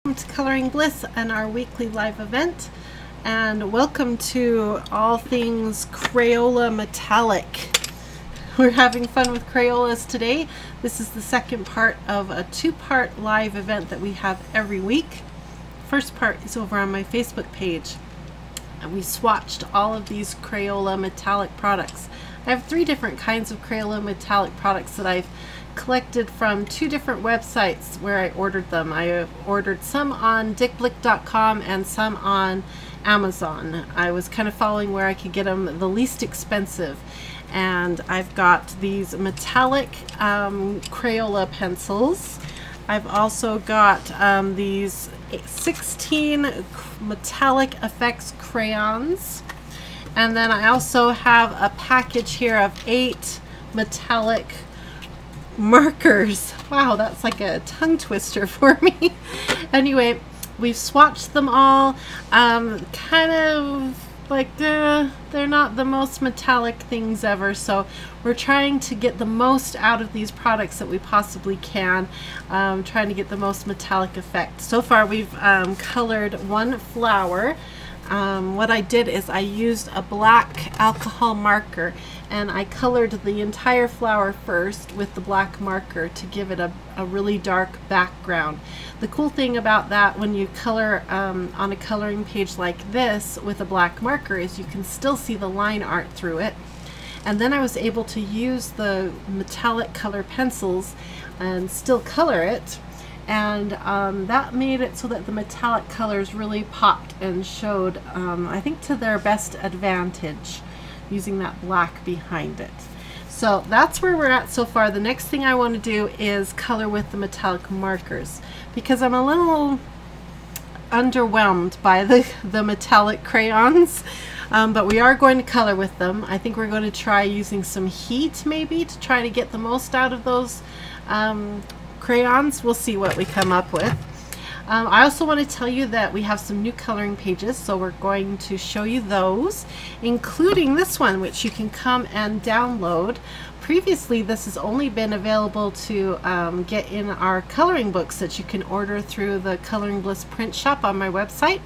Welcome to Coloring Bliss and our weekly live event, and welcome to all things Crayola metallic. We're having fun with Crayolas today. This is the second part of a two-part live event that we have every week. First part is over on my Facebook page, and we swatched all of these Crayola metallic products. I have 3 different kinds of Crayola metallic products that I've collected from 2 different websites where I ordered them. I ordered some on dickblick.com and some on Amazon. I was kind of following where I could get them the least expensive, and I've got these metallic Crayola pencils. I've also got these 16 metallic effects crayons, and then I also have a package here of 8 metallic markers. Wow, that's like a tongue twister for me. Anyway, we've swatched them all. Kind of like they're not the most metallic things ever, so we're trying to get the most out of these products that we possibly can, trying to get the most metallic effect. So far we've colored one flower. What I did is I used a black alcohol marker, and I colored the entire flower first with the black marker to give it a really dark background. The cool thing about that, when you color on a coloring page like this with a black marker, is you can still see the line art through it. And then I was able to use the metallic color pencils and still color it, and that made it so that the metallic colors really popped and showed, I think, to their best advantage, using that black behind it. So that's where we're at so far. The next thing I want to do is color with the metallic markers, because I'm a little underwhelmed by the metallic crayons, but we are going to color with them. I think we're going to try using some heat maybe to try to get the most out of those crayons. We'll see what we come up with. I also want to tell you that we have some new coloring pages, so we're going to show you those, including this one, which you can come and download. Previously, this has only been available to get in our coloring books that you can order through the Coloring Bliss print shop on my website.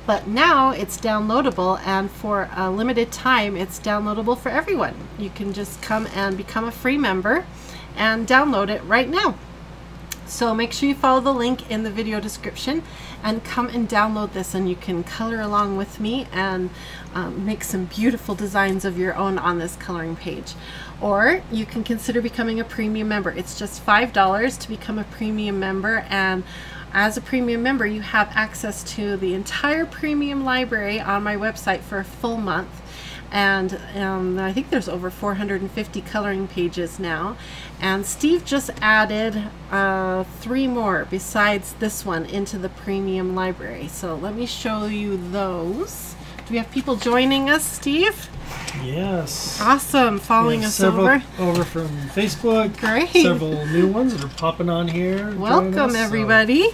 But now it's downloadable, and for a limited time it's downloadable for everyone. You can just come and become a free member and download it right now. So make sure you follow the link in the video description and come and download this, and you can color along with me and make some beautiful designs of your own on this coloring page. Or you can consider becoming a premium member. It's just $5 to become a premium member, and as a premium member you have access to the entire premium library on my website for a full month. And I think there's over 450 coloring pages now, and Steve just added 3 more besides this one into the premium library. So let me show you those. Do we have people joining us, Steve? Yes. Awesome. Following us over from Facebook. Great. Several new ones that are popping on here. Welcome, everybody.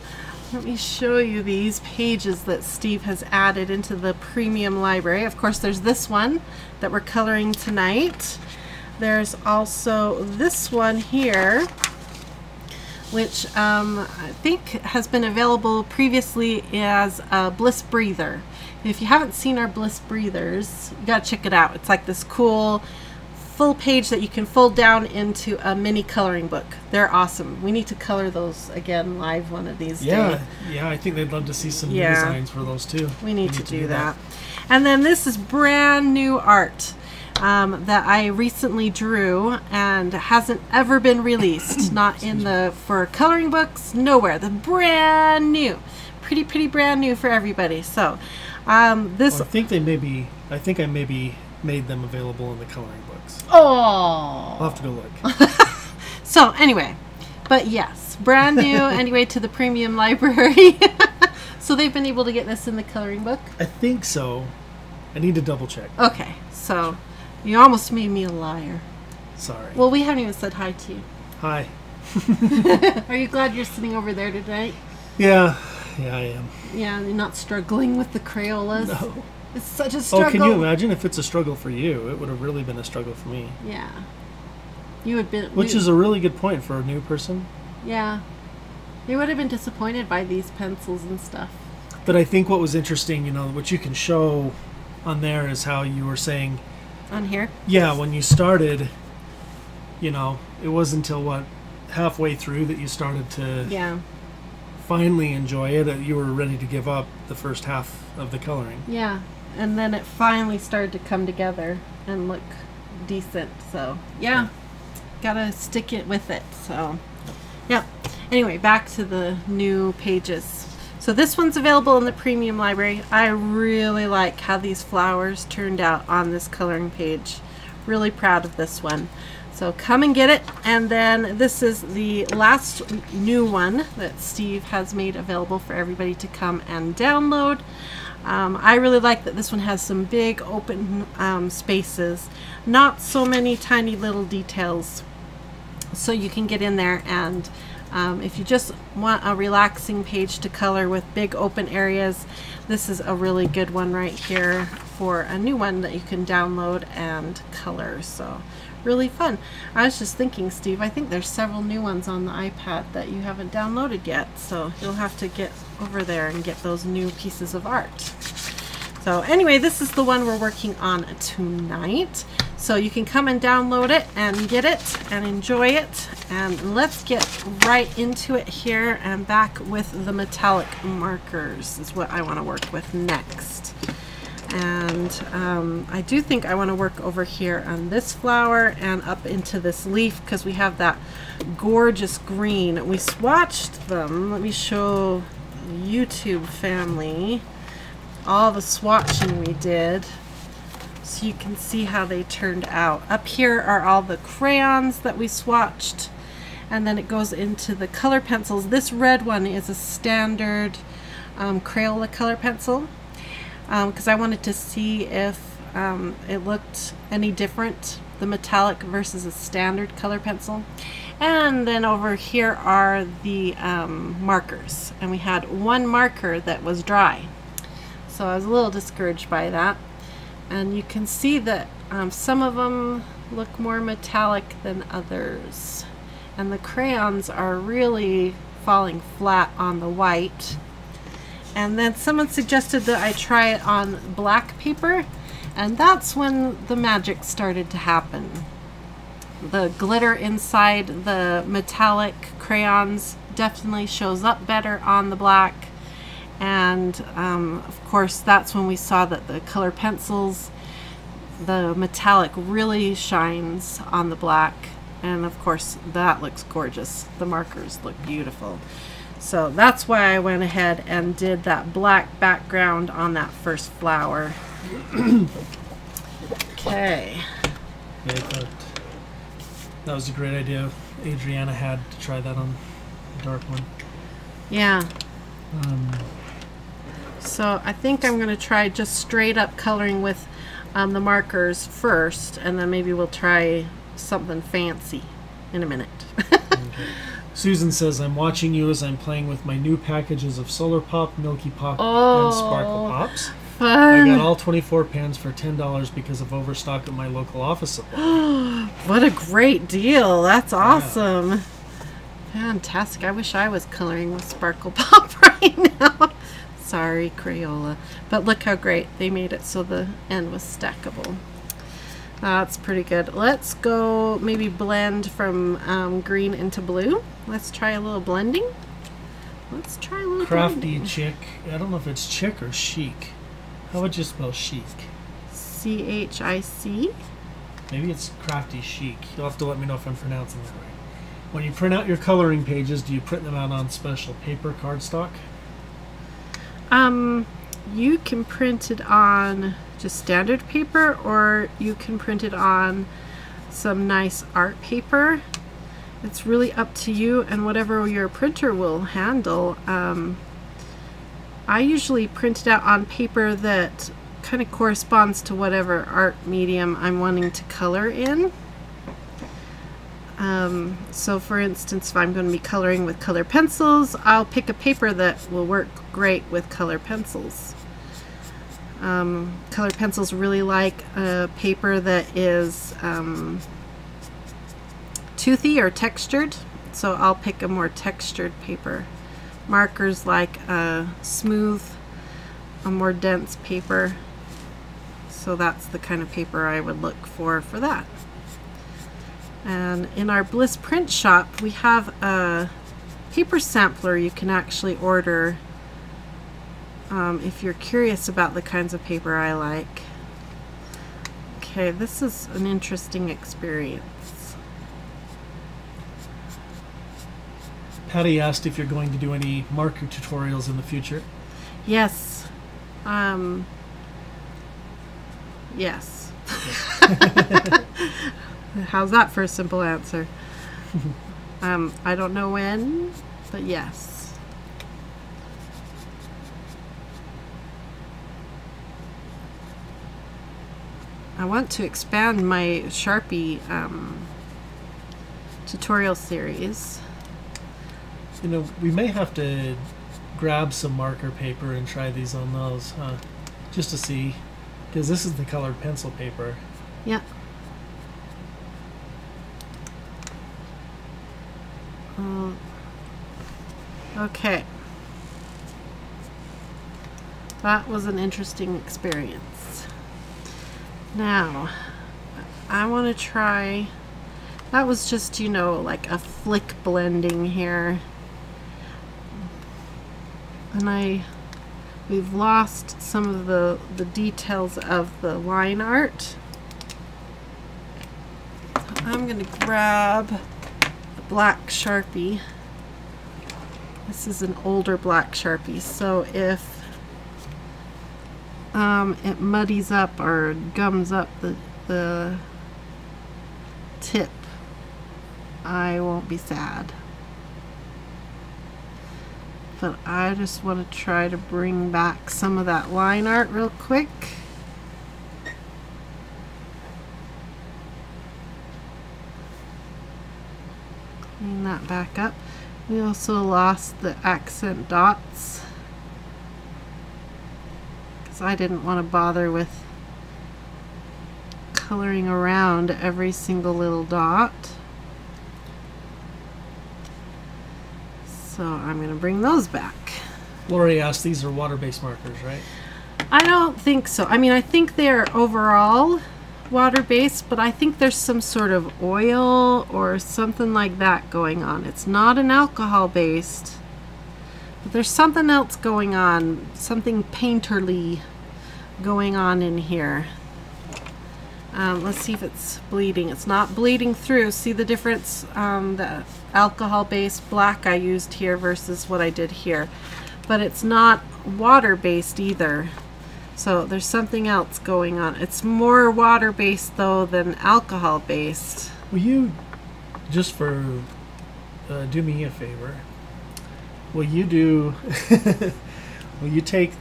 Let me show you these pages that Steve has added into the premium library. Of course, there's this one that we're coloring tonight. There's also this one here, which I think has been available previously as a Bliss Breather. If you haven't seen our Bliss Breathers, you gotta check it out. It's like this cool full page that you can fold down into a mini coloring book. They're awesome. We need to color those again live one of these days. Yeah, I think they'd love to see some new designs for those too. We need to do that. And then this is brand new art that I recently drew and hasn't ever been released. Not in for coloring books, nowhere. The brand new, pretty brand new for everybody. So this. Well, I think I maybe made them available in the coloring books. Oh, I'll have to go look. So anyway, but yes, brand new anyway to the premium library. So they've been able to get this in the coloring book? I think so. I need to double check. Okay, so you almost made me a liar. Sorry. Well, we haven't even said hi to you. Hi. Are you glad you're sitting over there tonight? Yeah, I am. Yeah, you're not struggling with the Crayolas? No. It's such a struggle. Oh, can you imagine if it's a struggle for you? It would have really been a struggle for me. Yeah. You would be. Which is a really good point for a new person. Yeah. You would have been disappointed by these pencils and stuff. But I think what was interesting, what you can show on there is how you were saying, On here? yeah, when you started, it wasn't until what, halfway through that you started to Yeah. finally enjoy it, that you were ready to give up the first half of the coloring. Yeah. And then it finally started to come together and look decent. So, yeah. Gotta stick it with it. So, yeah. Anyway, back to the new pages. So this one's available in the premium library. I really like how these flowers turned out on this coloring page. Really proud of this one. So come and get it. And then this is the last new one that Steve has made available for everybody to come and download. I really like that this one has some big open spaces, not so many tiny little details, so you can get in there and if you just want a relaxing page to color with big open areas, this is a really good one right here for a new one that you can download and color. So really fun. I was just thinking, Steve, I think there's several new ones on the iPad that you haven't downloaded yet, so you'll have to get over there and get those new pieces of art. So anyway, this is the one we're working on tonight. So you can come and download it and get it and enjoy it. And let's get right into it here and back with the metallic markers is what I want to work with next. And I do think I want to work over here on this flower and up into this leaf because we have that gorgeous green. We swatched them. Let me show YouTube family all the swatching we did so you can see how they turned out. Up here are all the crayons that we swatched, and then it goes into the color pencils. This red one is a standard Crayola color pencil because I wanted to see if it looked any different, the metallic versus a standard color pencil. And then over here are the markers, and we had one marker that was dry, so I was a little discouraged by that. And you can see that some of them look more metallic than others, and the crayons are really falling flat on the white. And then someone suggested that I try it on black paper, and that's when the magic started to happen. The glitter inside the metallic crayons definitely shows up better on the black. And of course that's when we saw that the color pencils, the metallic really shines on the black, and of course that looks gorgeous. The markers look beautiful. So that's why I went ahead and did that black background on that first flower. Okay. Yeah, I thought that was a great idea Adriana had to try that on the dark one. Yeah. So I think I'm going to try just straight up coloring with the markers first, and then maybe we'll try something fancy in a minute. Okay. Susan says, I'm watching you as I'm playing with my new packages of Solar Pop, Milky Pop, and Sparkle Pops. Fun. I got all 24 pans for $10 because of overstock at my local office supply. What a great deal. That's awesome. Yeah. Fantastic. I wish I was coloring with Sparkle Pop right now. Sorry, Crayola. But look how great. They made it so the end was stackable. That's pretty good. Let's go maybe blend from green into blue. Let's try a little blending. Let's try a little Crafty blending. Chick. I don't know if it's chic or chic. How would you spell chic? C-H-I-C? Maybe it's Crafty Chic. You'll have to let me know if I'm pronouncing that right. When you print out your coloring pages, do you print them out on special paper cardstock? You can print it on just standard paper, or you can print it on some nice art paper. It's really up to you and whatever your printer will handle. I usually print it out on paper that kind of corresponds to whatever art medium I'm wanting to color in. So for instance, if I'm going to be coloring with color pencils, I'll pick a paper that will work great with color pencils. Color pencils really like a paper that is toothy or textured, so I'll pick a more textured paper. Markers like a smooth, a more dense paper. So that's the kind of paper I would look for that. And in our Bliss print shop, we have a paper sampler you can actually order if you're curious about the kinds of paper I like. Okay, this is an interesting experience. Patty asked if you're going to do any marker tutorials in the future. Yes. Yes. How's that for a simple answer? I don't know when, but yes. I want to expand my Sharpie tutorial series. You know, we may have to grab some marker paper and try these on those, just to see, because this is the colored pencil paper. Yeah. Okay. That was an interesting experience. Now, I want to try, that was just, you know, like a flick blending here. And we've lost some of the details of the line art. So I'm going to grab a black Sharpie. This is an older black Sharpie, so if it muddies up or gums up the tip, I won't be sad. But I just want to try to bring back some of that line art real quick. Clean that back up. We also lost the accent dots because I didn't want to bother with coloring around every single little dot. So I'm going to bring those back. Lori asked, these are water-based markers, right? I don't think so. I mean, I think they're overall water-based, but I think there's some sort of oil or something like that going on. It's not an alcohol-based, but there's something else going on, something painterly going on in here. Let's see if it's bleeding. It's not bleeding through. See the difference? The alcohol-based black I used here versus what I did here. But it's not water-based either. So there's something else going on. It's more water-based though than alcohol-based. Will you, just for, do me a favor? Will you do, will you take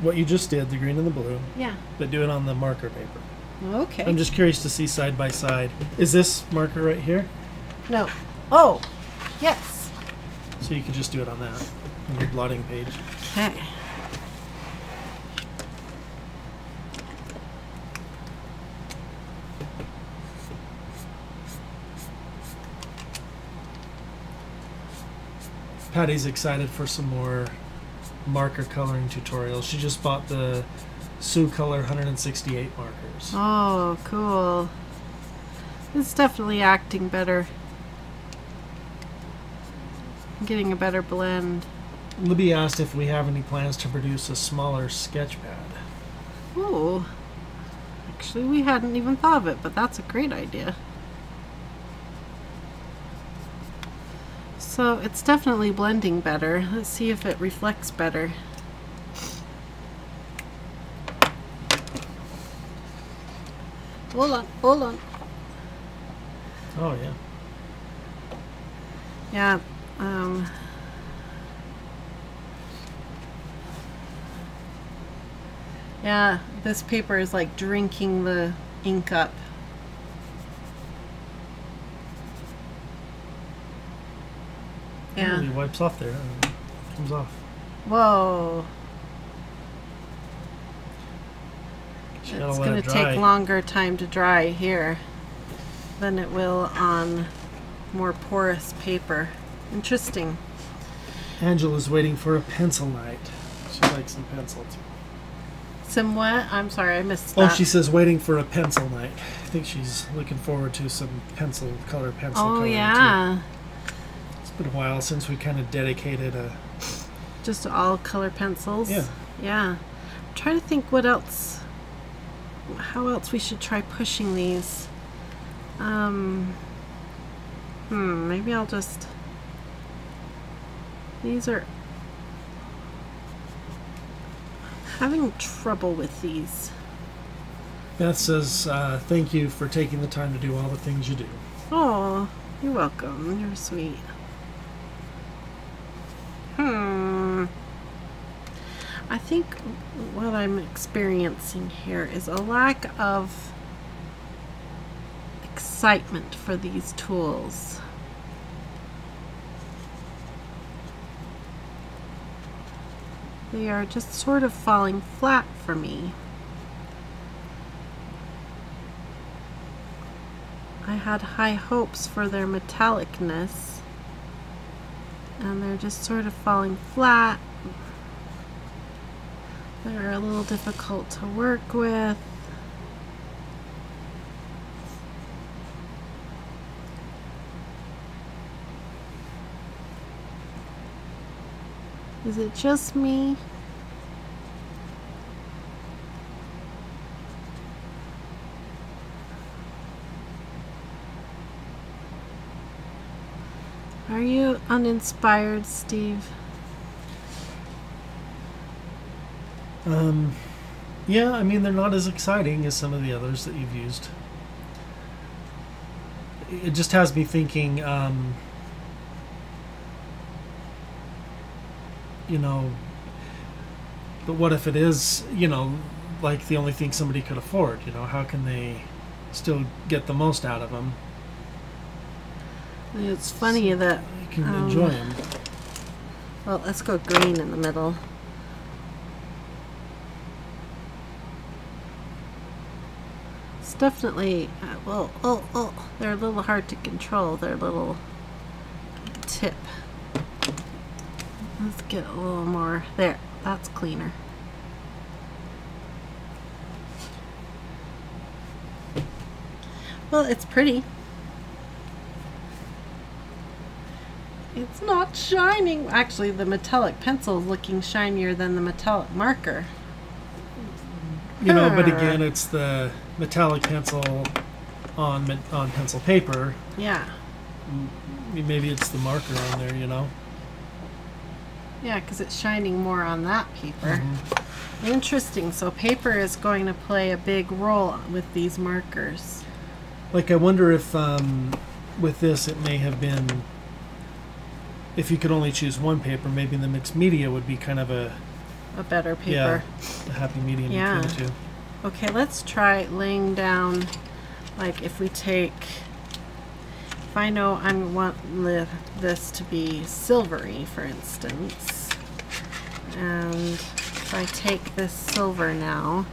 what you just did, the green and the blue, Yeah. but do it on the marker paper? Okay. I'm just curious to see side by side. Is this marker right here? No. Oh, yes. So you can just do it on that, on your blotting page. Okay. Patty's excited for some more marker coloring tutorials. She just bought the Sioux Color 168 markers. Oh, cool. It's definitely acting better. I'm getting a better blend. Libby asked if we have any plans to produce a smaller sketch pad. Oh, actually we hadn't even thought of it, but that's a great idea. So it's definitely blending better. Let's see if it reflects better. Hold on, hold on. Oh yeah. Yeah, yeah, this paper is like drinking the ink up. Yeah. It wipes off there and comes off. Whoa. Just It's gotta let going it to dry. take longer time to dry here than it will on more porous paper. Interesting. Angela's waiting for a pencil night. She likes some pencil too. Some what? I'm sorry, I missed Oh, that. she says waiting for a pencil night. I think she's looking forward to some color pencil Oh, coloring yeah. too. It's been a while since we kind of dedicated a... Just all color pencils? Yeah. Yeah. I'm trying to think what else, how else we should try pushing these. Maybe I'll just, these are, having trouble with these. Beth says, thank you for taking the time to do all the things you do. Oh, you're welcome. You're sweet. I think what I'm experiencing here is a lack of excitement for these tools. They are just sort of falling flat for me. I had high hopes for their metallicness, and they're just sort of falling flat. They're a little difficult to work with. Is it just me? Are you uninspired, Steve? Yeah, I mean, they're not as exciting as some of the others that you've used. It just has me thinking, you know, but what if it is, you know, like the only thing somebody could afford? You know, how can they still get the most out of them? It's funny that You can enjoy them. well, let's go green in the middle. It's definitely, they're a little hard to control, their little tip. Let's get a little more, there, that's cleaner. Well, it's pretty. It's not shining. Actually, the metallic pencil is looking shinier than the metallic marker. You know, but again, it's the metallic pencil on pencil paper. Yeah. Maybe it's the marker on there, you know? Yeah, because it's shining more on that paper. Interesting. So paper is going to play a big role with these markers. Like, I wonder if with this it may have been, if you could only choose one paper, maybe the mixed media would be kind of a better paper. Yeah, a happy medium Yeah. between the two. Okay, let's try laying down, like if we take, if I know I want this to be silvery, for instance, and if I take this silver now,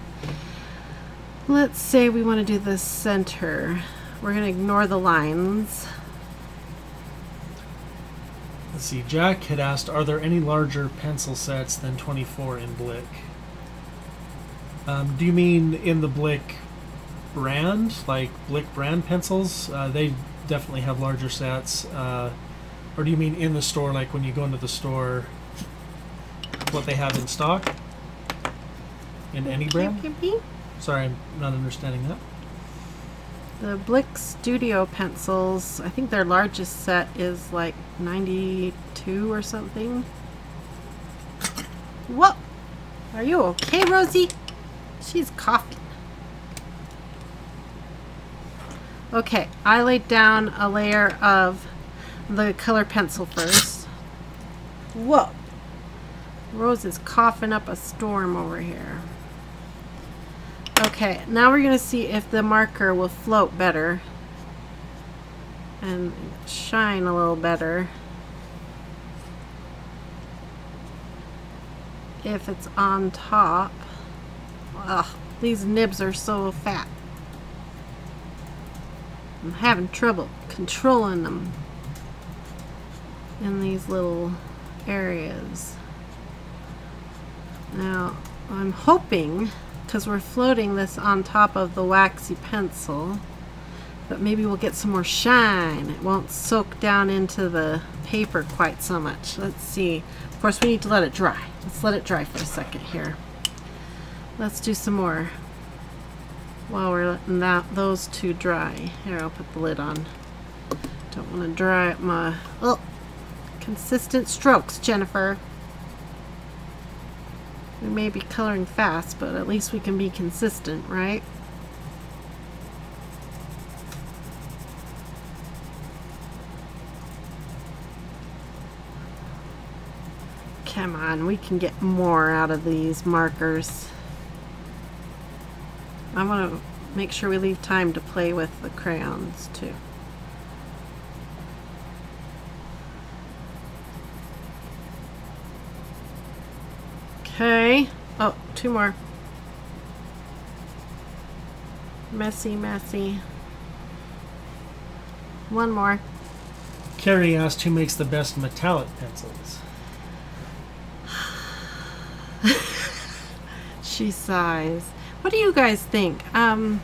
let's say we want to do the center. We're going to ignore the lines. Let's see, Jack had asked, are there any larger pencil sets than 24 in Blick? Do you mean in the Blick brand, like Blick brand pencils? They definitely have larger sets. Or do you mean in the store, like when you go into the store, what they have in stock? In any brand? Sorry, I'm not understanding that. The Blick Studio pencils, I think their largest set is like 92 or something. Whoa! Are you okay, Rosie? She's coughing. Okay, I laid down a layer of the color pencil first. Whoa! Rose is coughing up a storm over here. Okay, now we're going to see if the marker will float better and shine a little better if it's on top. Ugh, these nibs are so fat. I'm having trouble controlling them. in these little areas. Now, I'm hoping, because we're floating this on top of the waxy pencil, that maybe we'll get some more shine. It won't soak down into the paper quite so much. Let's see. Of course, we need to let it dry. Let's let it dry for a second here. Let's do some more while we're letting those two dry. Here, I'll put the lid on. Don't want to dry up my consistent strokes, Jennifer. We may be coloring fast, but at least we can be consistent, right? Come on, we can get more out of these markers. I want to make sure we leave time to play with the crayons too. Okay. Oh, two more. Messy, messy. One more. Carrie asked who makes the best metallic pencils. She sighs. What do you guys think? I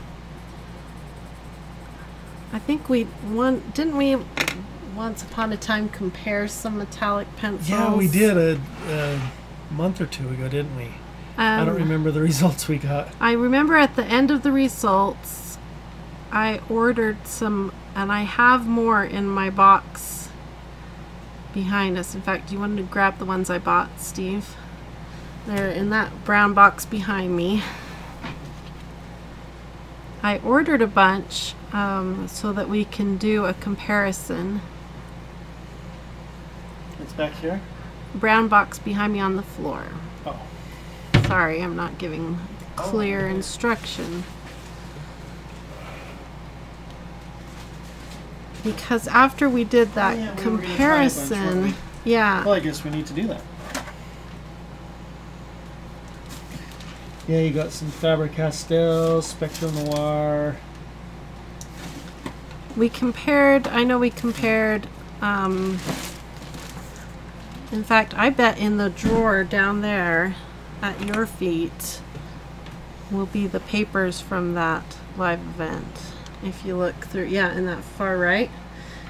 think didn't we once upon a time compare some metallic pencils? Yeah, we did a month or two ago, didn't we? I don't remember the results we got. I remember at the end of the results, I ordered some, and I have more in my box behind us. In fact, you wanted to grab the ones I bought, Steve? They're in that brown box behind me. I ordered a bunch so that we can do a comparison. It's back here? Brown box behind me on the floor. Oh. Sorry, I'm not giving clear instruction. Because after we did that comparison, yeah. Well, I guess we need to do that. Yeah, you got some Faber-Castell, Spectrum Noir. We compared, I know we compared, in fact, I bet in the drawer down there at your feet will be the papers from that live event. If you look through, yeah, in that far right.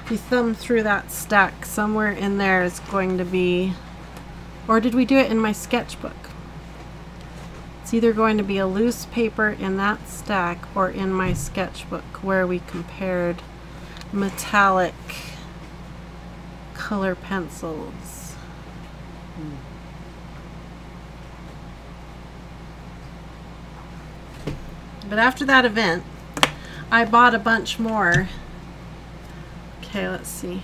If you thumb through that stack, somewhere in there is going to be, or did we do it in my sketchbook? It's either going to be a loose paper in that stack or in my sketchbook where we compared metallic color pencils. But after that event, I bought a bunch more. Okay, let's see.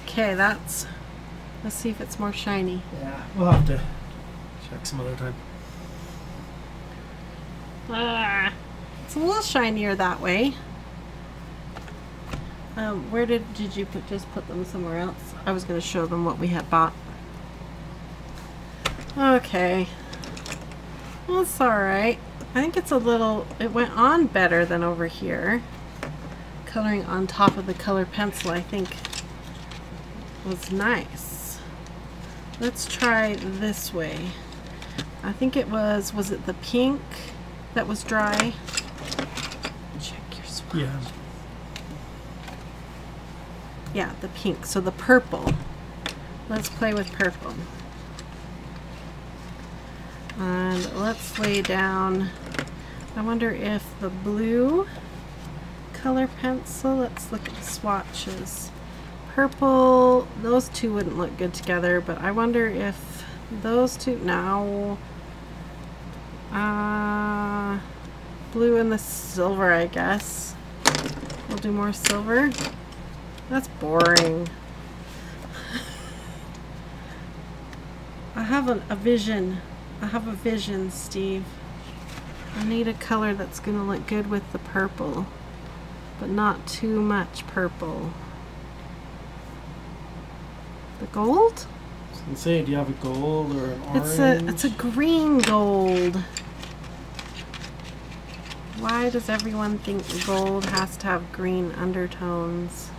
Okay, let's see if it's more shiny. Yeah, we'll have to check some other time. It's a little shinier that way. Where did you just put them somewhere else? I was going to show them what we had bought. Okay. That's alright. I think it's a little, it went on better than over here. Coloring on top of the color pencil, I think, was nice. Let's try this way. I think it was it the pink that was dry? Check your swatch. Yeah. Yeah, the pink. So the purple. Let's play with purple. And let's lay down, I wonder if the blue color pencil, let's look at the swatches. Purple, those two wouldn't look good together, but I wonder if those two, no. Blue and the silver, I guess. We'll do more silver. That's boring. I have a vision. I have a vision, Steve. I need a color that's going to look good with the purple, but not too much purple. The gold? I was gonna say, do you have a gold or an orange? It's a green gold. Why does everyone think gold has to have green undertones?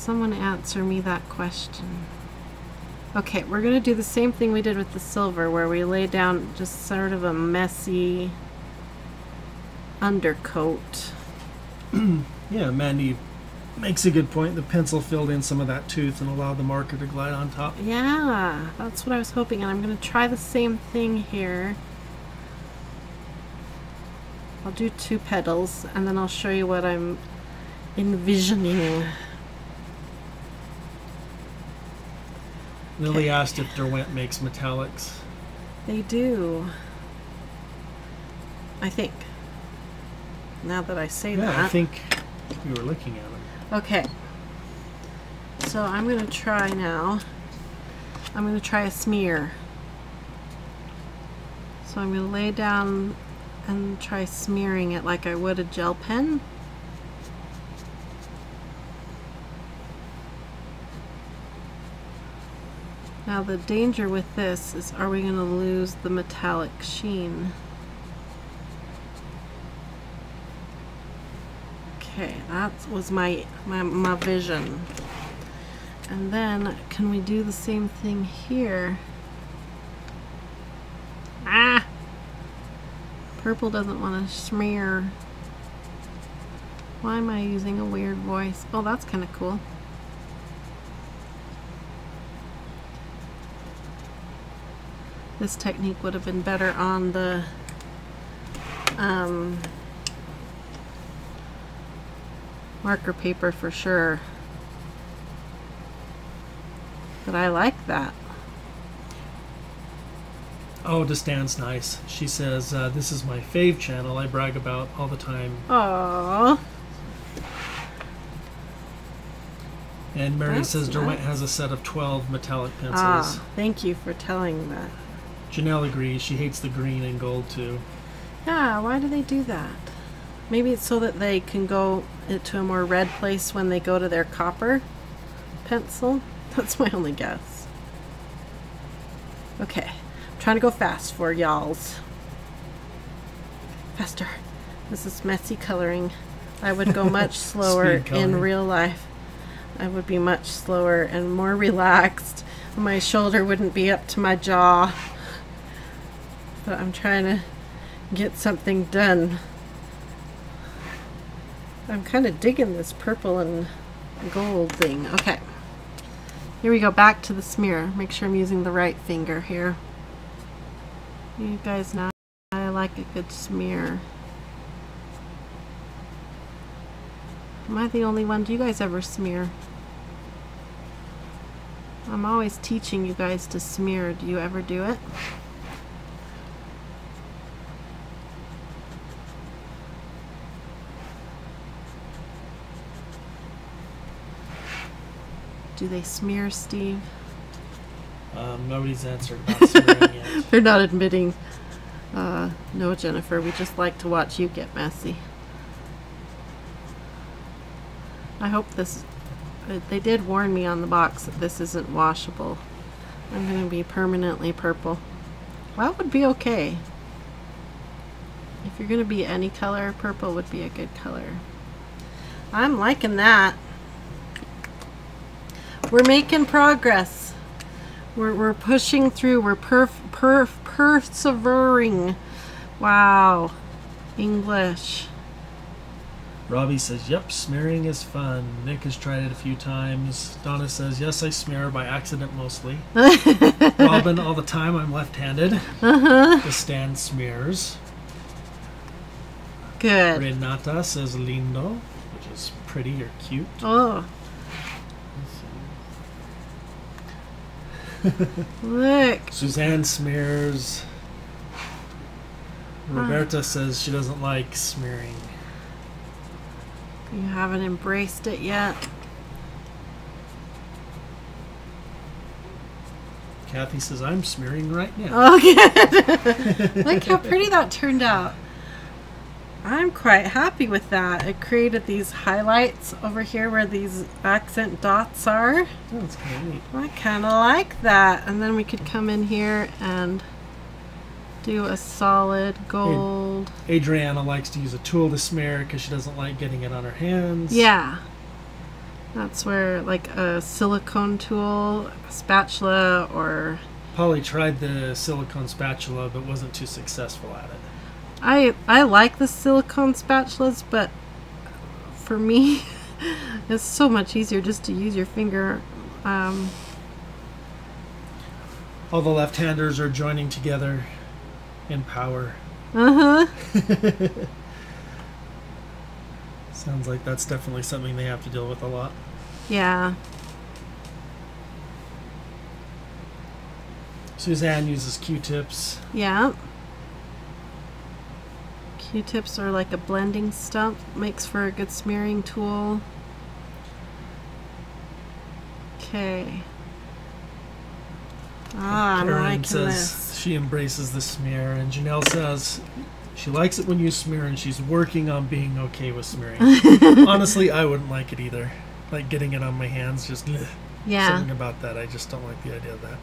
Someone answer me that question. Okay, we're going to do the same thing we did with the silver, where we lay down just sort of a messy undercoat. Yeah, Mandy makes a good point. The pencil filled in some of that tooth and allowed the marker to glide on top. Yeah, that's what I was hoping, and I'm going to try the same thing here. I'll do 2 petals, and then I'll show you what I'm envisioning. Lily asked if Derwent makes metallics. They do. I think. Now that I say that. Yeah, I think we were looking at them. Okay. So I'm going to try now. I'm going to try a smear. So I'm going to lay down and try smearing it like I would a gel pen. Now the danger with this is, are we going to lose the metallic sheen? Okay, that was my vision. And then, can we do the same thing here? Ah! Purple doesn't want to smear. Why am I using a weird voice? Oh, that's kind of cool. This technique would have been better on the marker paper for sure. But I like that. Oh, Destan's nice. She says, this is my fave channel I brag about all the time. Aww. And Mary That's says Derwent nice. has a set of 12 metallic pencils. Ah, thank you for telling that. Janelle agrees. She hates the green and gold too. Yeah, why do they do that? Maybe it's so that they can go into a more red place when they go to their copper pencil. That's my only guess. Okay, I'm trying to go fast for y'alls. Faster. This is messy coloring. I would go much slower in real life. I would be much slower and more relaxed. My shoulder wouldn't be up to my jaw. But I'm trying to get something done. I'm kind of digging this purple and gold thing. Okay. Here we go, back to the smear. Make sure I'm using the right finger here. You guys know I like a good smear. Am I the only one? Do you guys ever smear? I'm always teaching you guys to smear. Do you ever do it? Do they smear, Steve? Nobody's answered about smearing yet. They're not admitting. No, Jennifer, we just like to watch you get messy. I hope this... They did warn me on the box that this isn't washable. I'm going to be permanently purple. Well, that would be okay. If you're going to be any color, purple would be a good color. I'm liking that. We're making progress. We're pushing through. We're persevering. Wow. English. Robbie says, yep, smearing is fun. Nick has tried it a few times. Donna says, yes, I smear by accident mostly. Robin, all the time, I'm left-handed. Destan smears. Good. Renata says lindo, which is pretty or cute. Oh. Look. Suzanne smears. Roberta says she doesn't like smearing. You haven't embraced it yet. Kathy says, I'm smearing right now. Oh, good. Look how pretty that turned out. I'm quite happy with that. It created these highlights over here where these accent dots are. Oh, that's kind of neat. I kind of like that. And then we could come in here and do a solid gold. Adriana likes to use a tool to smear because she doesn't like getting it on her hands. Yeah. That's where like a silicone tool, a spatula, or Polly tried the silicone spatula but wasn't too successful at it. I like the silicone spatulas, but for me it's so much easier just to use your finger. All the left-handers are joining together in power. Sounds like that's definitely something they have to deal with a lot. Yeah. Suzanne uses Q-tips. Yeah. Q-tips are like a blending stump. Makes for a good smearing tool. Okay. I'm Karen liking says this. she embraces the smear, and Janelle says she likes it when you smear, and she's working on being okay with smearing. Honestly, I wouldn't like it either. Like getting it on my hands, just Yeah. something about that. I just don't like the idea of that.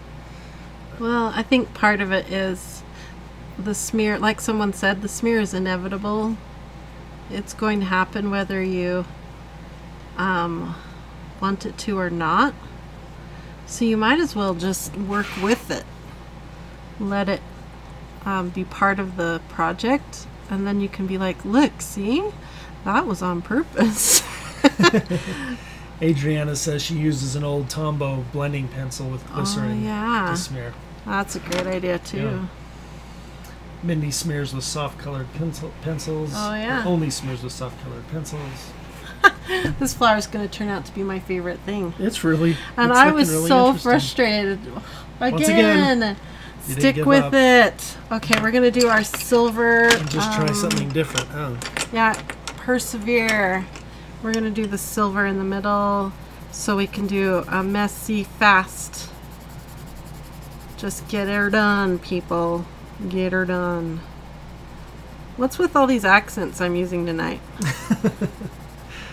Well, I think part of it is the smear. Like someone said, the smear is inevitable. It's going to happen whether you want it to or not. So you might as well just work with it. Let it be part of the project, and then you can be like, look, see? That was on purpose. Adriana says she uses an old Tombow blending pencil with glycerin to smear. That's a great idea too. Yeah. Mindy smears with soft-colored pencils. Oh, yeah. Or only smears with soft-colored pencils. This flower is going to turn out to be my favorite thing. It's really, and it's I was really so interesting. frustrated. Once again, you Stick didn't give with up. it. Okay, we're going to do our silver. And just try something different, huh? Yeah, persevere. We're going to do the silver in the middle so we can do a messy fast. Just get her done, people. Get her done. What's with all these accents I'm using tonight?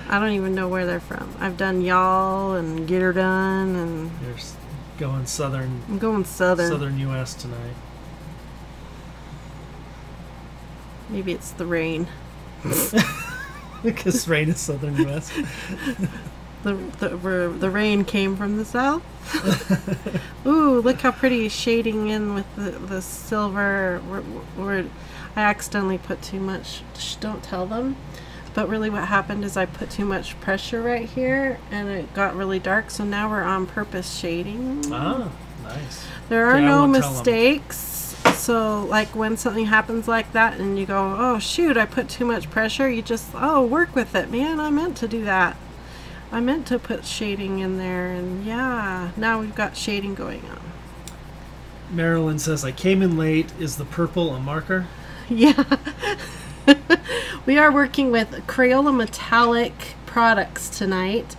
I don't even know where they're from. I've done y'all and get her done, and You're going southern. I'm going southern. Southern U.S. tonight. Maybe it's the rain. Because rain is southern U.S. The rain came from the south. Ooh, look how pretty shading in with the silver. I accidentally put too much. Don't tell them. But really what happened is I put too much pressure right here and it got really dark, so now we're on purpose shading. Ah, nice. There are Okay, I no won't tell 'em. mistakes. So like when something happens like that and you go, oh shoot, I put too much pressure, you just, work with it, man. I meant to do that. I meant to put shading in there, and yeah, now we've got shading going on. Marilyn says, I came in late. Is the purple a marker? Yeah. We are working with Crayola metallic products tonight.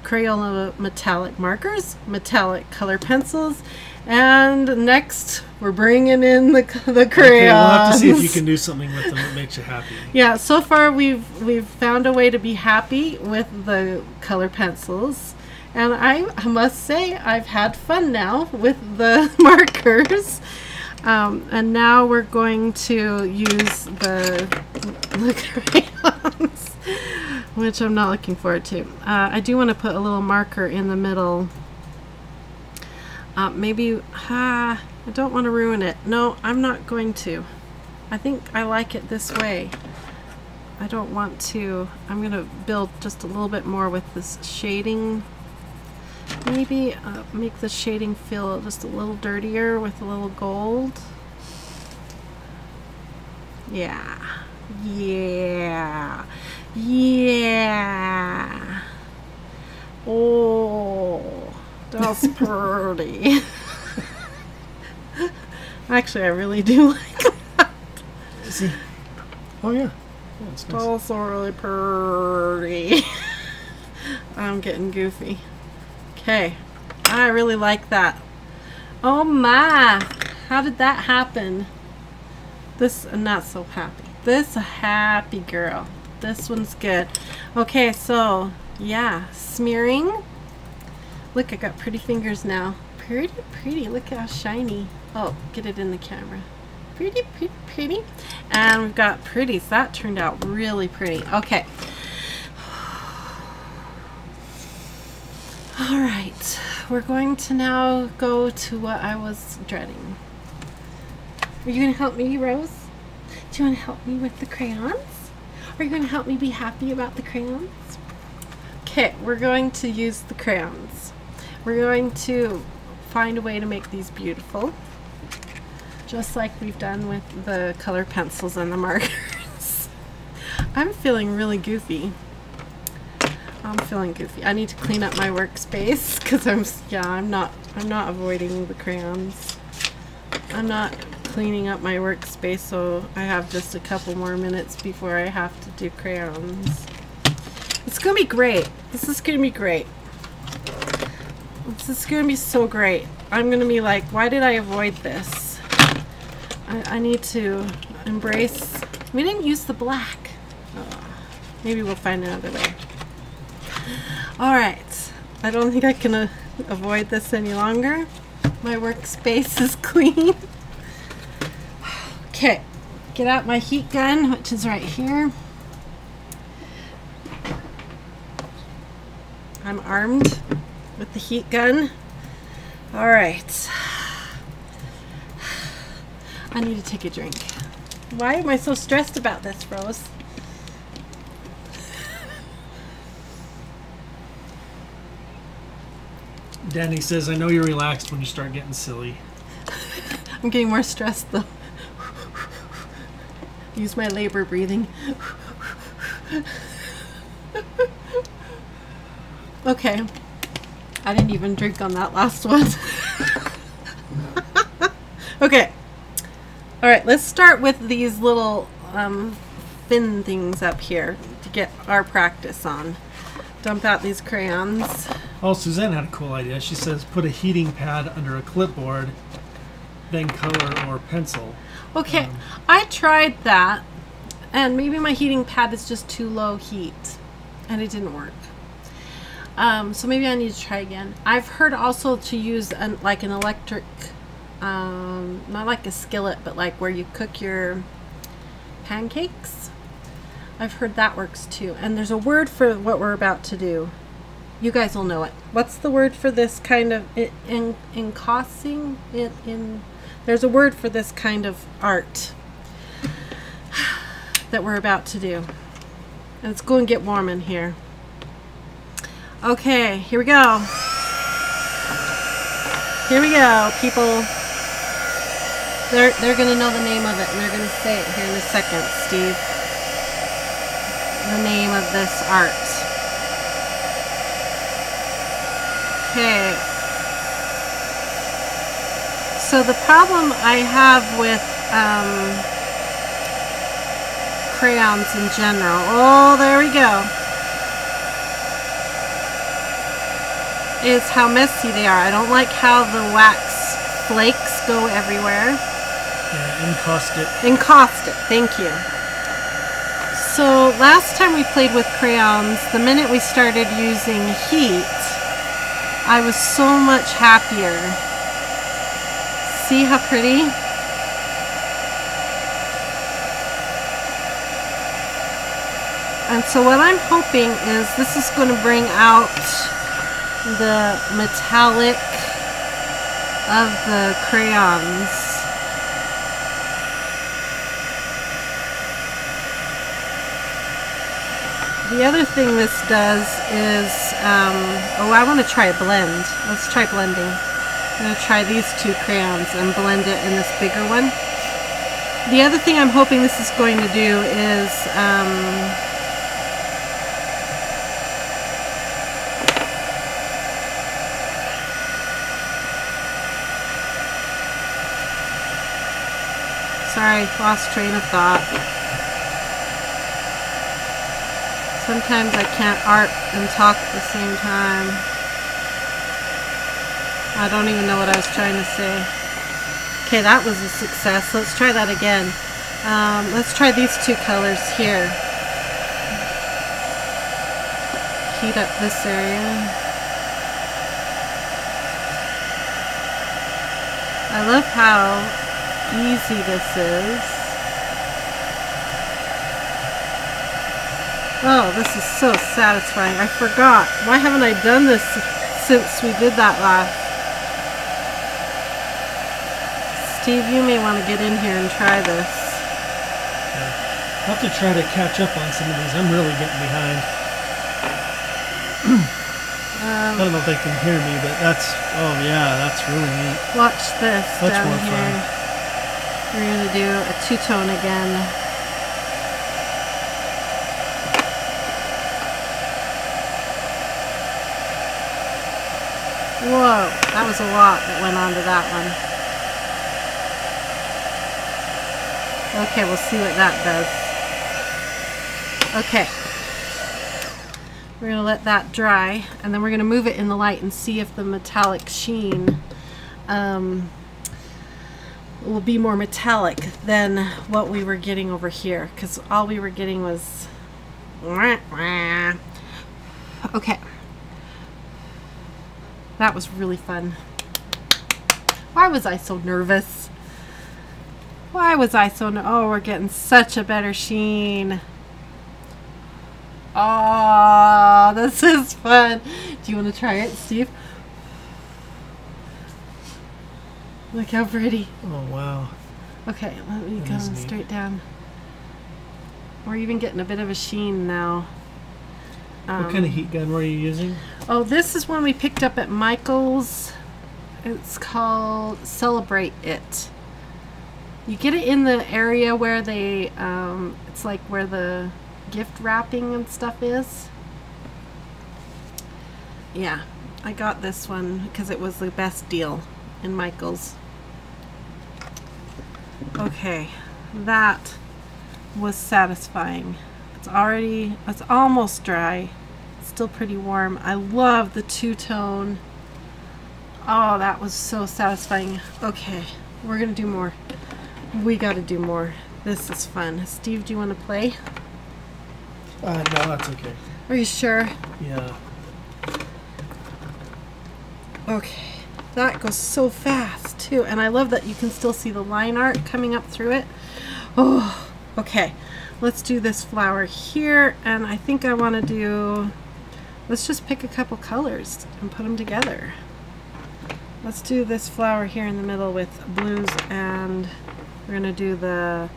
Crayola metallic markers, metallic color pencils, and next we're bringing in the crayons. Okay, we'll have to see if you can do something with them that makes you happy. Yeah, so far we've found a way to be happy with the color pencils, and I must say I've had fun now with the markers. And now we're going to use the crayons, which I'm not looking forward to. I do want to put a little marker in the middle. I don't want to ruin it. No, I'm not going to. I think I like it this way. I don't want to. I'm going to build just a little bit more with this shading. Maybe make the shading feel just a little dirtier with a little gold. Yeah. Yeah. Yeah. Oh, that's pretty. Actually, I really do like that. See? Oh, yeah. Yeah, it's nice. Also really pretty. I'm getting goofy. Okay, I really like that. Oh my, how did that happen? This, I'm not so happy. This a happy girl. This one's good. Okay, so yeah, smearing. Look, I got pretty fingers now. Pretty, pretty. Look how shiny. Oh, get it in the camera. Pretty, pretty, pretty. And we've got pretties. That turned out really pretty. Okay. All right, we're going to now go to what I was dreading. Are you going to help me, Rose? Do you want to help me with the crayons? Are you going to help me be happy about the crayons? Okay, we're going to use the crayons. We're going to find a way to make these beautiful, just like we've done with the color pencils and the markers. I'm feeling really goofy. I'm feeling goofy. I need to clean up my workspace because I'm not avoiding the crayons. I'm not cleaning up my workspace, so I have just a couple more minutes before I have to do crayons. It's gonna be great. This is gonna be great. This is gonna be so great. I'm gonna be like, why did I avoid this? I need to embrace. We didn't use the black. Maybe we'll find another way. Alright, I don't think I can avoid this any longer. My workspace is clean. Okay, get out my heat gun, which is right here. I'm armed with the heat gun. Alright. I need to take a drink. Why am I so stressed about this, Rose? Danny says, I know you're relaxed when you start getting silly. I'm getting more stressed though. Use my labor breathing. Okay. I didn't even drink on that last one. Okay. Alright, let's start with these little fin things up here to get our practice on. Dump out these crayons. Oh, Suzanne had a cool idea. She says put a heating pad under a clipboard, then color or pencil. Okay, I tried that, and maybe my heating pad is just too low heat, and it didn't work. So maybe I need to try again. I've heard also to use like an electric, not like a skillet, but like where you cook your pancakes. I've heard that works too. And there's a word for what we're about to do. You guys will know it. What's the word for this kind of encossing? There's a word for this kind of art that we're about to do. And let's go and get warm in here. Okay, here we go. Here we go, people. They're gonna know the name of it, and they're gonna say it here in a second, Steve. The name of this art. Okay. So the problem I have with crayons in general. Oh, there we go. Is how messy they are. I don't like how the wax flakes go everywhere. Yeah, encaustic. Encaustic, thank you. So last time we played with crayons, the minute we started using heat, I was so much happier. See how pretty? And so what I'm hoping is this is going to bring out the metallic of the crayons. The other thing this does is, oh, I want to try a blend. Let's try blending. I'm going to try these two crayons and blend it in this bigger one. The other thing I'm hoping this is going to do is, sorry, lost train of thought. Sometimes I can't art and talk at the same time. I don't even know what I was trying to say. Okay, that was a success. Let's try that again. Let's try these two colors here. Heat up this area. I love how easy this is. Oh, this is so satisfying. I forgot. Why haven't I done this since we did that last. Steve, you may want to get in here and try this. I'll have to try to catch up on some of these. I'm really getting behind. I don't know if they can hear me, but that's, oh yeah, that's really neat. Watch this Much down more here. We're going to do a two-tone again. Whoa, that was a lot that went onto that one. Okay, we'll see what that does. Okay. We're going to let that dry, and then we're going to move it in the light and see if the metallic sheen will be more metallic than what we were getting over here, because all we were getting was... Okay. That was really fun. Why was I so nervous? Why was I so oh, we're getting such a better sheen. Oh, this is fun. Do you want to try it, Steve? Look how pretty. Oh, wow. Okay, let me go straight down. We're even getting a bit of a sheen now. What kind of heat gun were you using? Oh, this is one we picked up at Michael's. It's called Celebrate It. You get it in the area where they, it's like where the gift wrapping and stuff is. Yeah, I got this one because it was the best deal in Michael's. Okay, that was satisfying. It's almost dry. It's still pretty warm. I love the two-tone. Oh, that was so satisfying. Okay, we're gonna do more. We gotta do more. This is fun. Steve, do you want to play? No, that's okay. Are you sure? Yeah. Okay, that goes so fast too, and I love that you can still see the line art coming up through it. Oh, okay. Let's do this flower here, and I think I want to do, let's just pick a couple colors and put them together. Let's do this flower here in the middle with blues, and we're going to do the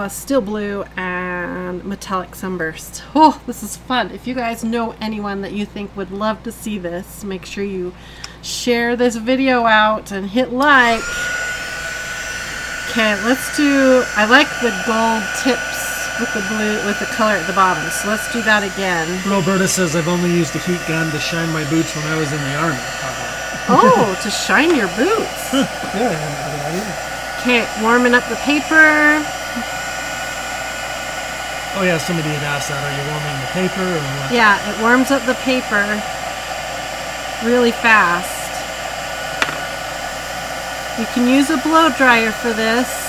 steel blue and metallic sunburst. Oh, this is fun. If you guys know anyone that you think would love to see this, make sure you share this video out and hit like. Okay, let's do, I like the gold tips with the blue, with the color at the bottom, so let's do that again. Roberta says I've only used a heat gun to shine my boots when I was in the army. Oh, to shine your boots. Yeah, I have no idea. Okay, warming up the paper. Oh yeah, somebody had asked that. Are you warming the paper or what? Yeah, it warms up the paper really fast. You can use a blow dryer for this.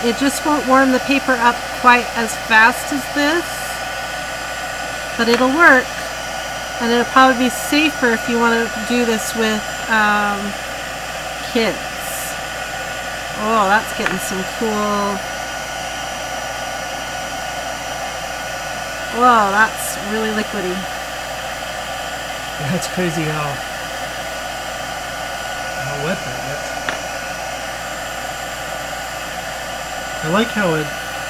It just won't warm the paper up quite as fast as this, but it'll work, and it'll probably be safer if you want to do this with kids. Oh, that's getting some cool. Whoa, that's really liquidy. Yeah, it's crazy how wet that gets. I like how it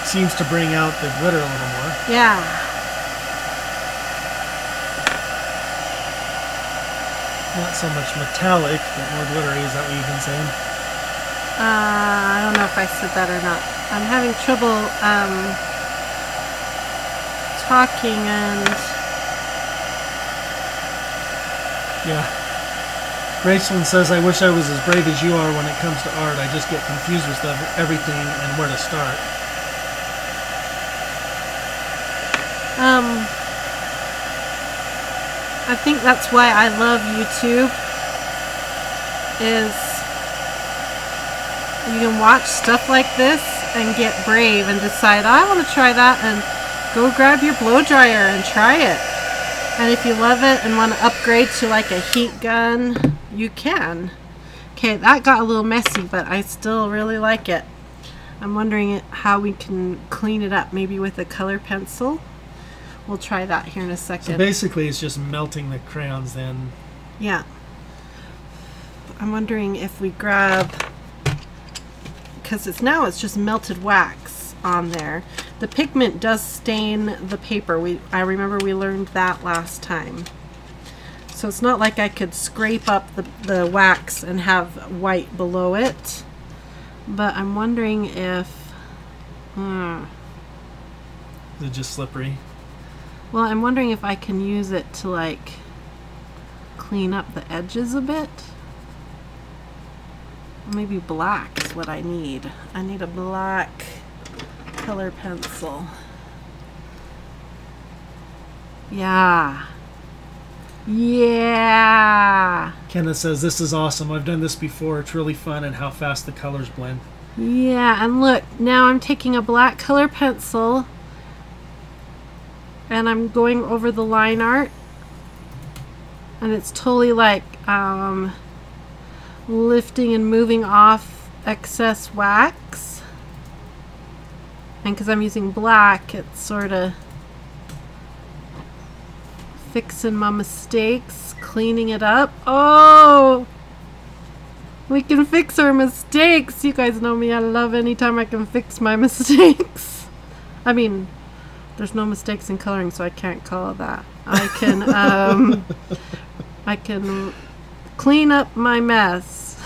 seems to bring out the glitter a little more. Yeah. Not so much metallic, but more glittery. Is that what you've been saying? I don't know if I said that or not. I'm having trouble talking and... Yeah. Graceland says, I wish I was as brave as you are when it comes to art. I just get confused with everything and where to start. I think that's why I love YouTube, is you can watch stuff like this and get brave and decide, I want to try that, and go grab your blow dryer and try it. And if you love it and want to upgrade to like a heat gun, you can. Okay, that got a little messy, but I still really like it. I'm wondering how we can clean it up, maybe with a color pencil. We'll try that here in a second. So basically it's just melting the crayons then. Yeah. I'm wondering if we grab, because it's just melted wax on there. The pigment does stain the paper. I remember we learned that last time. So it's not like I could scrape up the wax and have white below it. But I'm wondering if... Is it just slippery? Well, I'm wondering if I can use it to like clean up the edges a bit. Maybe black is what I need. I need a black color pencil. Yeah. Yeah. Kenneth says, this is awesome. I've done this before. It's really fun and how fast the colors blend. Yeah, and look, now I'm taking a black color pencil and I'm going over the line art. And it's totally like lifting and moving off excess wax. And because I'm using black, it's sort of fixing my mistakes, cleaning it up. Oh! We can fix our mistakes. You guys know me. I love anytime I can fix my mistakes. I mean, there's no mistakes in coloring, so I can't call it that. I can, I can clean up my mess.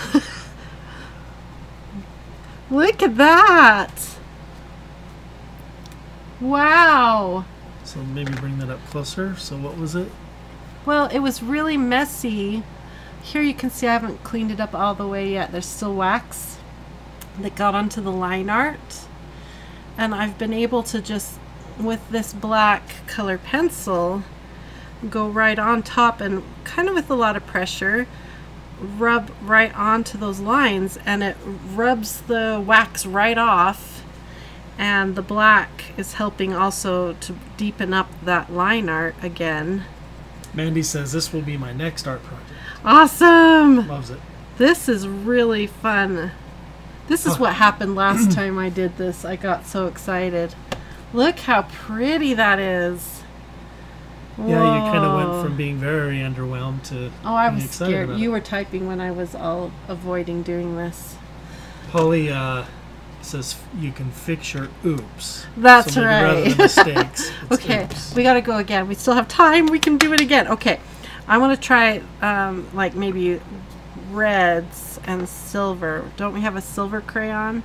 Look at that! Wow! So maybe bring that up closer. So what was it? Well, it was really messy. Here you can see I haven't cleaned it up all the way yet. There's still wax that got onto the line art. And I've been able to just, with this black color pencil, go right on top and kind of with a lot of pressure, rub right onto those lines, and it rubs the wax right off. And the black is helping also to deepen up that line art again. Mandy says, this will be my next art project. Awesome! Loves it. This is really fun. This is what happened last time I did this. I got so excited. Look how pretty that is. Yeah, you kind of went from being very underwhelmed to I was being excited scared. about You it. were typing when I was all avoiding doing this. Polly says you can fix your oops. That's so maybe right. rather than mistakes, it's Okay, oops. we got to go again. We still have time. We can do it again. Okay, I want to try like maybe reds and silver. Don't we have a silver crayon?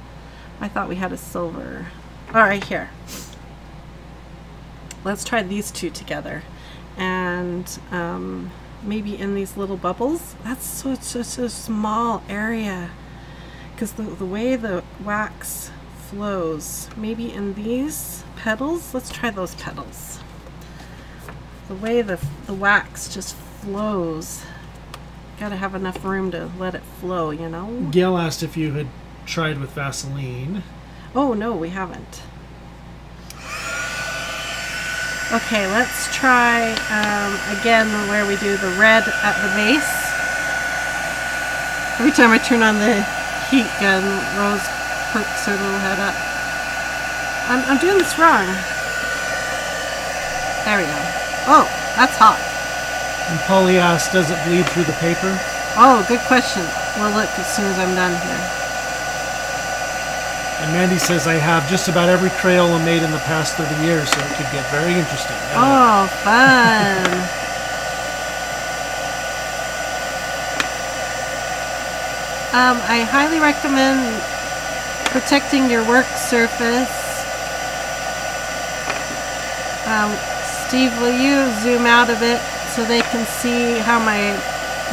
I thought we had a silver. All right, here. Let's try these two together. And maybe in these little bubbles. That's such a small area. Because the way the wax flows, maybe in these petals, let's try those petals. The way the wax just flows, gotta have enough room to let it flow, you know? Gail asked if you had tried with Vaseline. Oh no, we haven't. Okay, let's try again where we do the red at the base. Every time I turn on the heat gun, Rose perks her little head up. I'm doing this wrong. There we go. Oh, that's hot. And Polly asked, does it bleed through the paper? Oh, good question. We'll look as soon as I'm done here. And Mandy says, I have just about every Crayola made in the past 30 years, so it could get very interesting. Oh, fun. I highly recommend protecting your work surface. Steve, will you zoom out a bit so they can see how my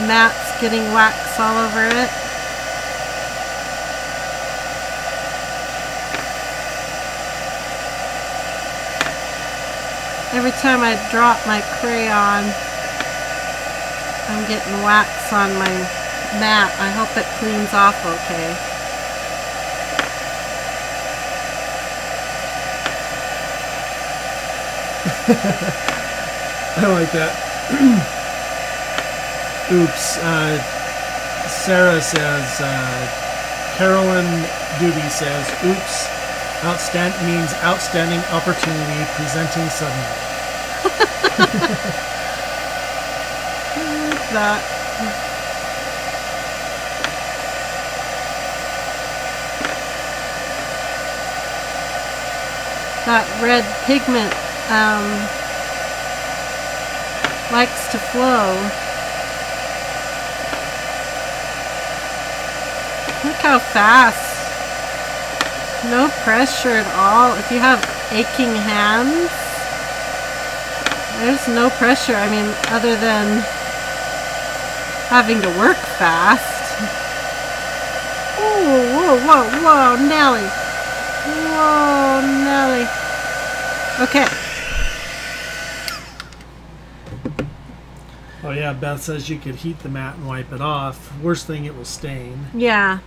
mat's getting wax all over it? Every time I drop my crayon, I'm getting wax on my mat. I hope it cleans off okay. I like that. Oops. Sarah says, Carolyn Doobie says, oops, outstanding means outstanding opportunity presenting suddenly. I like that. That red pigment likes to flow. Look how fast. No pressure at all. If you have aching hands, there's no pressure. I mean, other than having to work fast. Oh, whoa, whoa, whoa, Nelly. Whoa, Nelly. Okay. Oh yeah, Beth says you could heat the mat and wipe it off. Worst thing, it will stain. Yeah.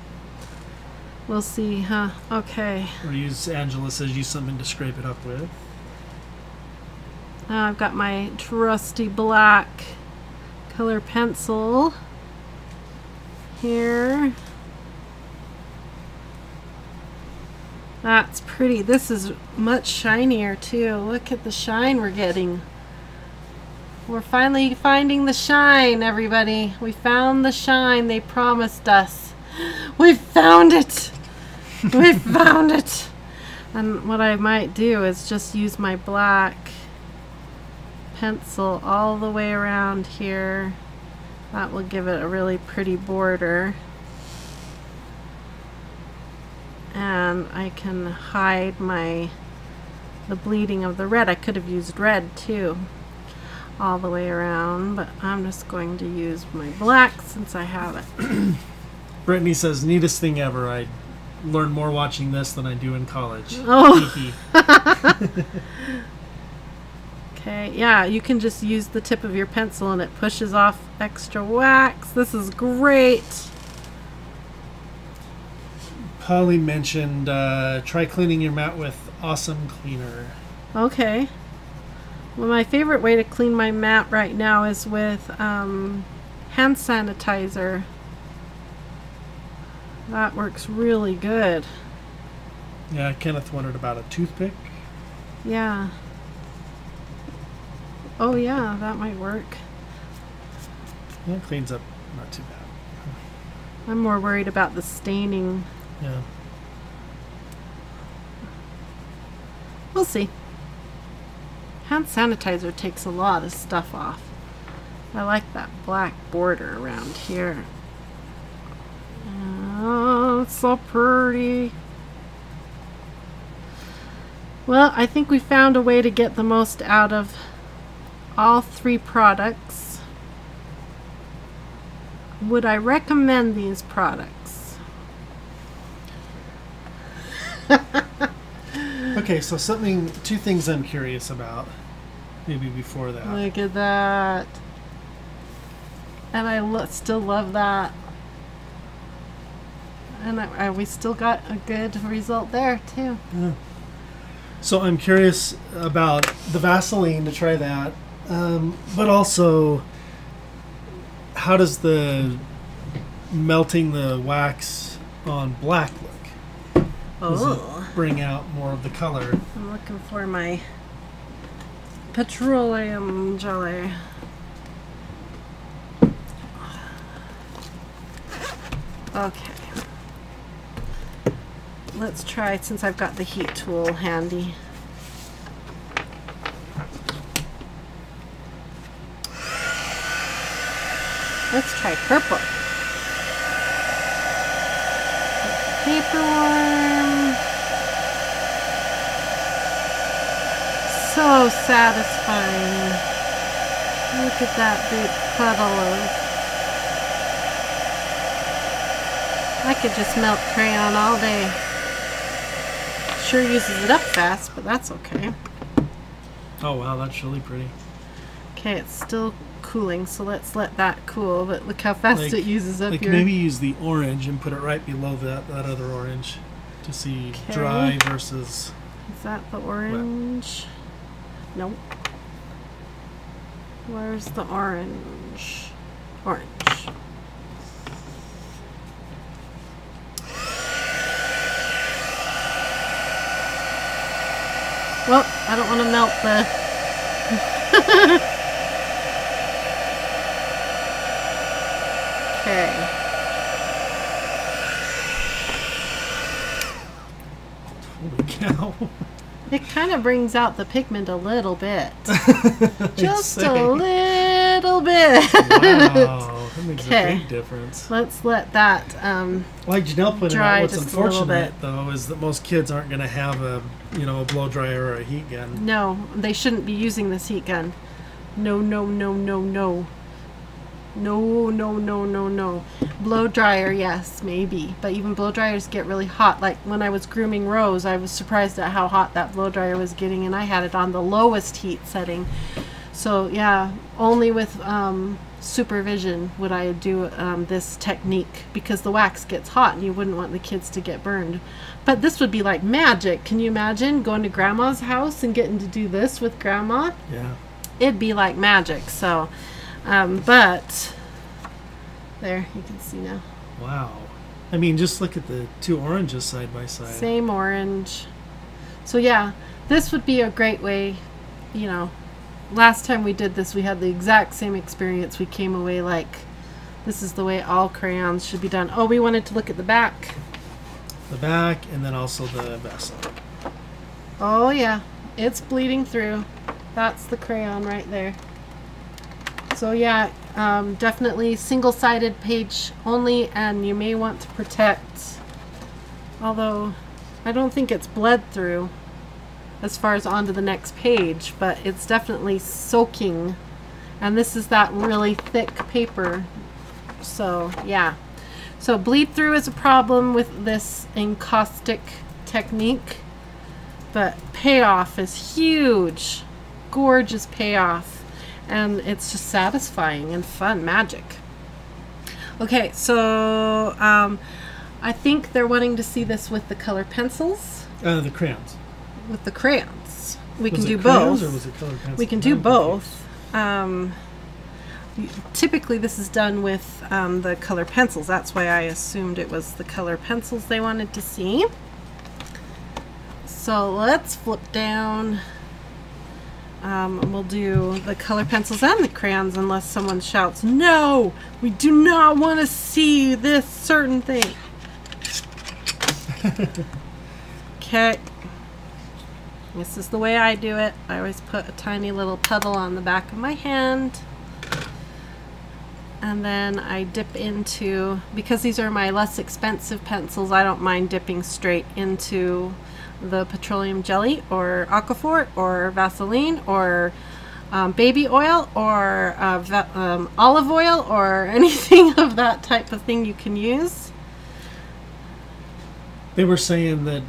We'll see, huh? Okay. Or use, Angela says, use something to scrape it up with. I've got my trusty black color pencil here. That's pretty. This is much shinier too. Look at the shine we're getting. We're finally finding the shine, everybody. We found the shine they promised us. We found it! We found it! And what I might do is just use my black pencil all the way around here. That will give it a really pretty border. And I can hide the bleeding of the red. I could have used red too, all the way around, but I'm just going to use my black since I have it. Brittany says, neatest thing ever. I learned more watching this than I do in college. Oh. Okay, yeah, you can just use the tip of your pencil and it pushes off extra wax. This is great. Polly mentioned try cleaning your mat with Awesome Cleaner. Okay. Well, my favorite way to clean my mat right now is with hand sanitizer. That works really good. Yeah, Kenneth wondered about a toothpick. Yeah. Oh yeah, that might work. Yeah, it cleans up not too bad. I'm more worried about the staining. Yeah. We'll see. Hand sanitizer takes a lot of stuff off. I like that black border around here. Oh, it's so pretty. Well, I think we found a way to get the most out of all three products. Would I recommend these products? Okay, so two things I'm curious about. Maybe before that. Look at that. And I still love that. And we still got a good result there too. Yeah. So I'm curious about the Vaseline, to try that. But also, how does the melting the wax on black look? Does it bring out more of the color? I'm looking for my petroleum jelly. Okay. Let's try, since I've got the heat tool handy. Let's try purple. Paperworm. So satisfying. Look at that big puddle of... I could just melt crayon all day. Sure uses it up fast, but that's okay. Oh wow, that's really pretty. Okay, it's still cooling, so let's let that cool, but look how fast it uses up your... Maybe use the orange and put it right below that other orange to see dry versus... Is that the orange? Nope. Where's the orange? Orange. I don't want to melt the... Okay. Holy cow. It kind of brings out the pigment a little bit. Just a little bit. Wow, that makes a big difference. Let's let that like Janelle pointed dry out, what's just a little unfortunate bit. though is that most kids aren't going to have a a blow dryer or a heat gun. No, they shouldn't be using this heat gun. No, no, no, no, no. No, no, no, no, no. Blow dryer, yes, maybe. But even blow dryers get really hot. Like when I was grooming Rose, I was surprised at how hot that blow dryer was getting, and I had it on the lowest heat setting. So yeah, only with supervision would I do this technique, because the wax gets hot and you wouldn't want the kids to get burned. But this would be like magic. Can you imagine going to Grandma's house and getting to do this with Grandma? Yeah. It'd be like magic. So but there, you can see now. Wow. I mean, just look at the two oranges side by side. Same orange. So yeah, this would be a great way, last time we did this, we had the exact same experience. We came away like, this is the way all crayons should be done. Oh, we wanted to look at the back. The back, and then also the vessel. Oh yeah, it's bleeding through. That's the crayon right there. So yeah, definitely single-sided page only, and you may want to protect, although I don't think it's bled through as far as onto the next page, but it's definitely soaking, and this is that really thick paper. So yeah, so bleed through is a problem with this encaustic technique, but payoff is huge. Gorgeous payoff. And it's just satisfying and fun magic. Okay, so I think they're wanting to see this with the color pencils. The crayons. With the crayons. We can Was do it crayons both. Or was it colored pencils? We can do both. Typically this is done with the color pencils. That's why I assumed it was the color pencils they wanted to see. So let's flip down. We'll do the color pencils and the crayons unless someone shouts, "No! We do not want to see this certain thing." Okay. This is the way I do it. I always put a tiny little puddle on the back of my hand. And then I dip into, because these are my less expensive pencils, I don't mind dipping straight into the petroleum jelly or Aquaphor or Vaseline or baby oil or olive oil or anything of that type of thing you can use. They were saying that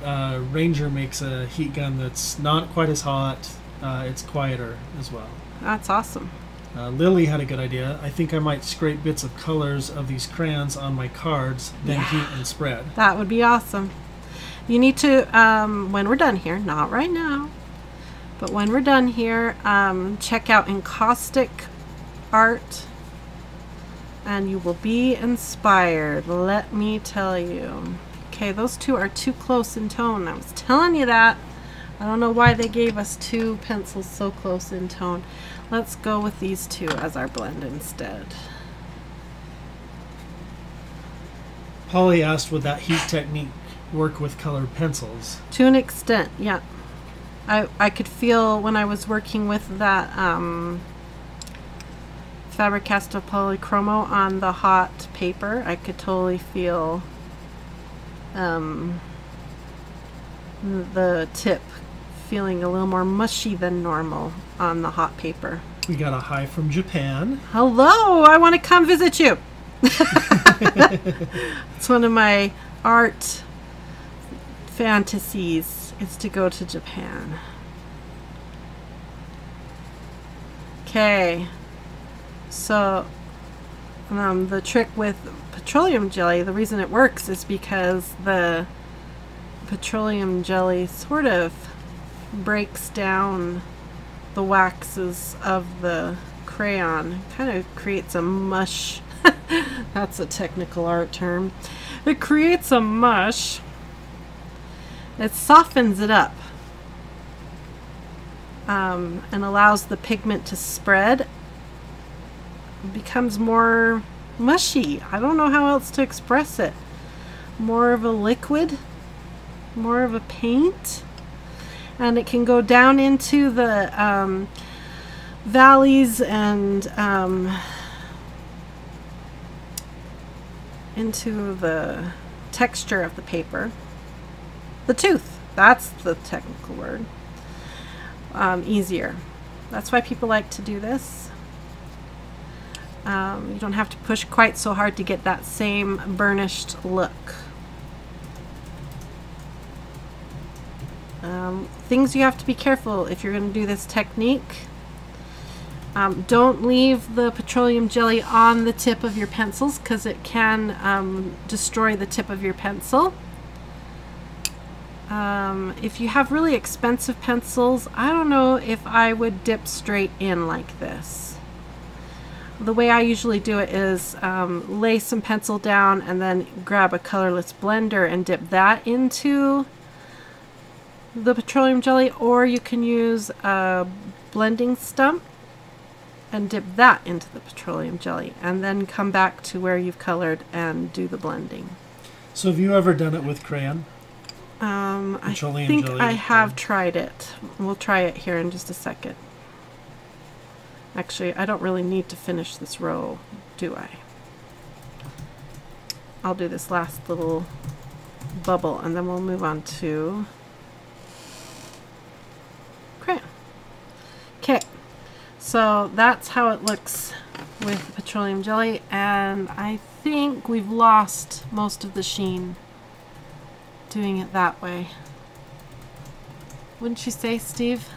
Ranger makes a heat gun that's not quite as hot. It's quieter as well. That's awesome. Lily had a good idea. I think I might scrape bits of colors of these crayons on my cards, then heat and spread. That would be awesome. You need to, when we're done here, not right now, but when we're done here, check out Encaustic Art, and you will be inspired, let me tell you. Okay, those two are too close in tone. I was telling you that. I don't know why they gave us two pencils so close in tone. Let's go with these two as our blend instead. Polly asked, would that heat technique work with colored pencils? To an extent, yeah. I could feel when I was working with that Faber-Castell Polychromo on the hot paper, I could totally feel the tip feeling a little more mushy than normal on the hot paper. We got a hi from Japan. Hello, I want to come visit you. It's one of my art fantasies is to go to Japan. Okay, so the trick with petroleum jelly, the reason it works is because the petroleum jelly sort of breaks down the waxes of the crayon. Kind of creates a mush. That's a technical art term. It creates a mush. It softens it up. and allows the pigment to spread, it becomes more mushy. I don't know how else to express it. More of a liquid, more of a paint, and it can go down into the valleys and into the texture of the paper. The tooth, that's the technical word. Easier. That's why people like to do this. You don't have to push quite so hard to get that same burnished look. Things you have to be careful if you're going to do this technique. Don't leave the petroleum jelly on the tip of your pencils, because it can destroy the tip of your pencil. If you have really expensive pencils, I don't know if I would dip straight in like this. The way I usually do it is lay some pencil down and then grab a colorless blender and dip that into the petroleum jelly, or you can use a blending stump and dip that into the petroleum jelly and then come back to where you've colored and do the blending. So have you ever done it with crayon? I think I have tried it. We'll try it here in just a second. Actually, I don't really need to finish this row, do I? I'll do this last little bubble and then we'll move on to crayon. Okay, so that's how it looks with petroleum jelly, and I think we've lost most of the sheen doing it that way. Wouldn't you say, Steve?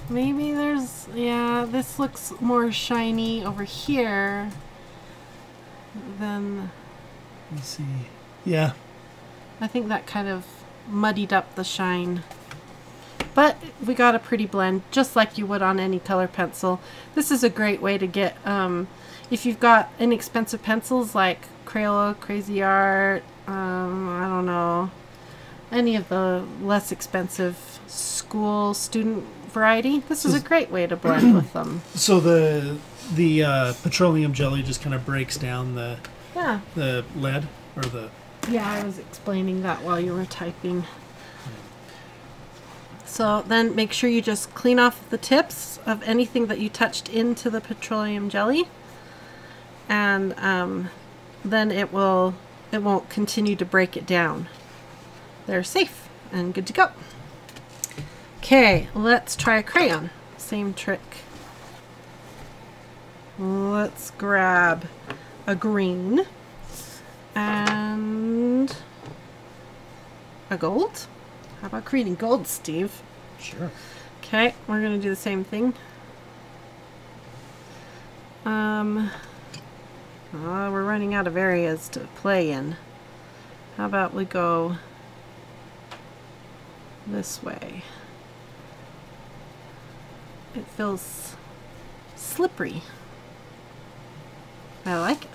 Maybe there's, yeah, this looks more shiny over here than... Let me see. Yeah. I think that kind of muddied up the shine. But we got a pretty blend, just like you would on any color pencil. This is a great way to get, if you've got inexpensive pencils like Crayola, Crazy Art, I don't know, any of the less expensive school student variety, this is a great way to blend with them. So the petroleum jelly just kind of breaks down the lead, or the... Yeah, I was explaining that while you were typing. So then make sure you just clean off the tips of anything that you touched into the petroleum jelly, and then it won't continue to break it down. They're safe and good to go. Okay, let's try a crayon. Same trick. Let's grab a green and a gold. How about creating gold, Steve? Sure. Okay, we're going to do the same thing. We're running out of areas to play in. How about we go this way? It feels slippery. I like it.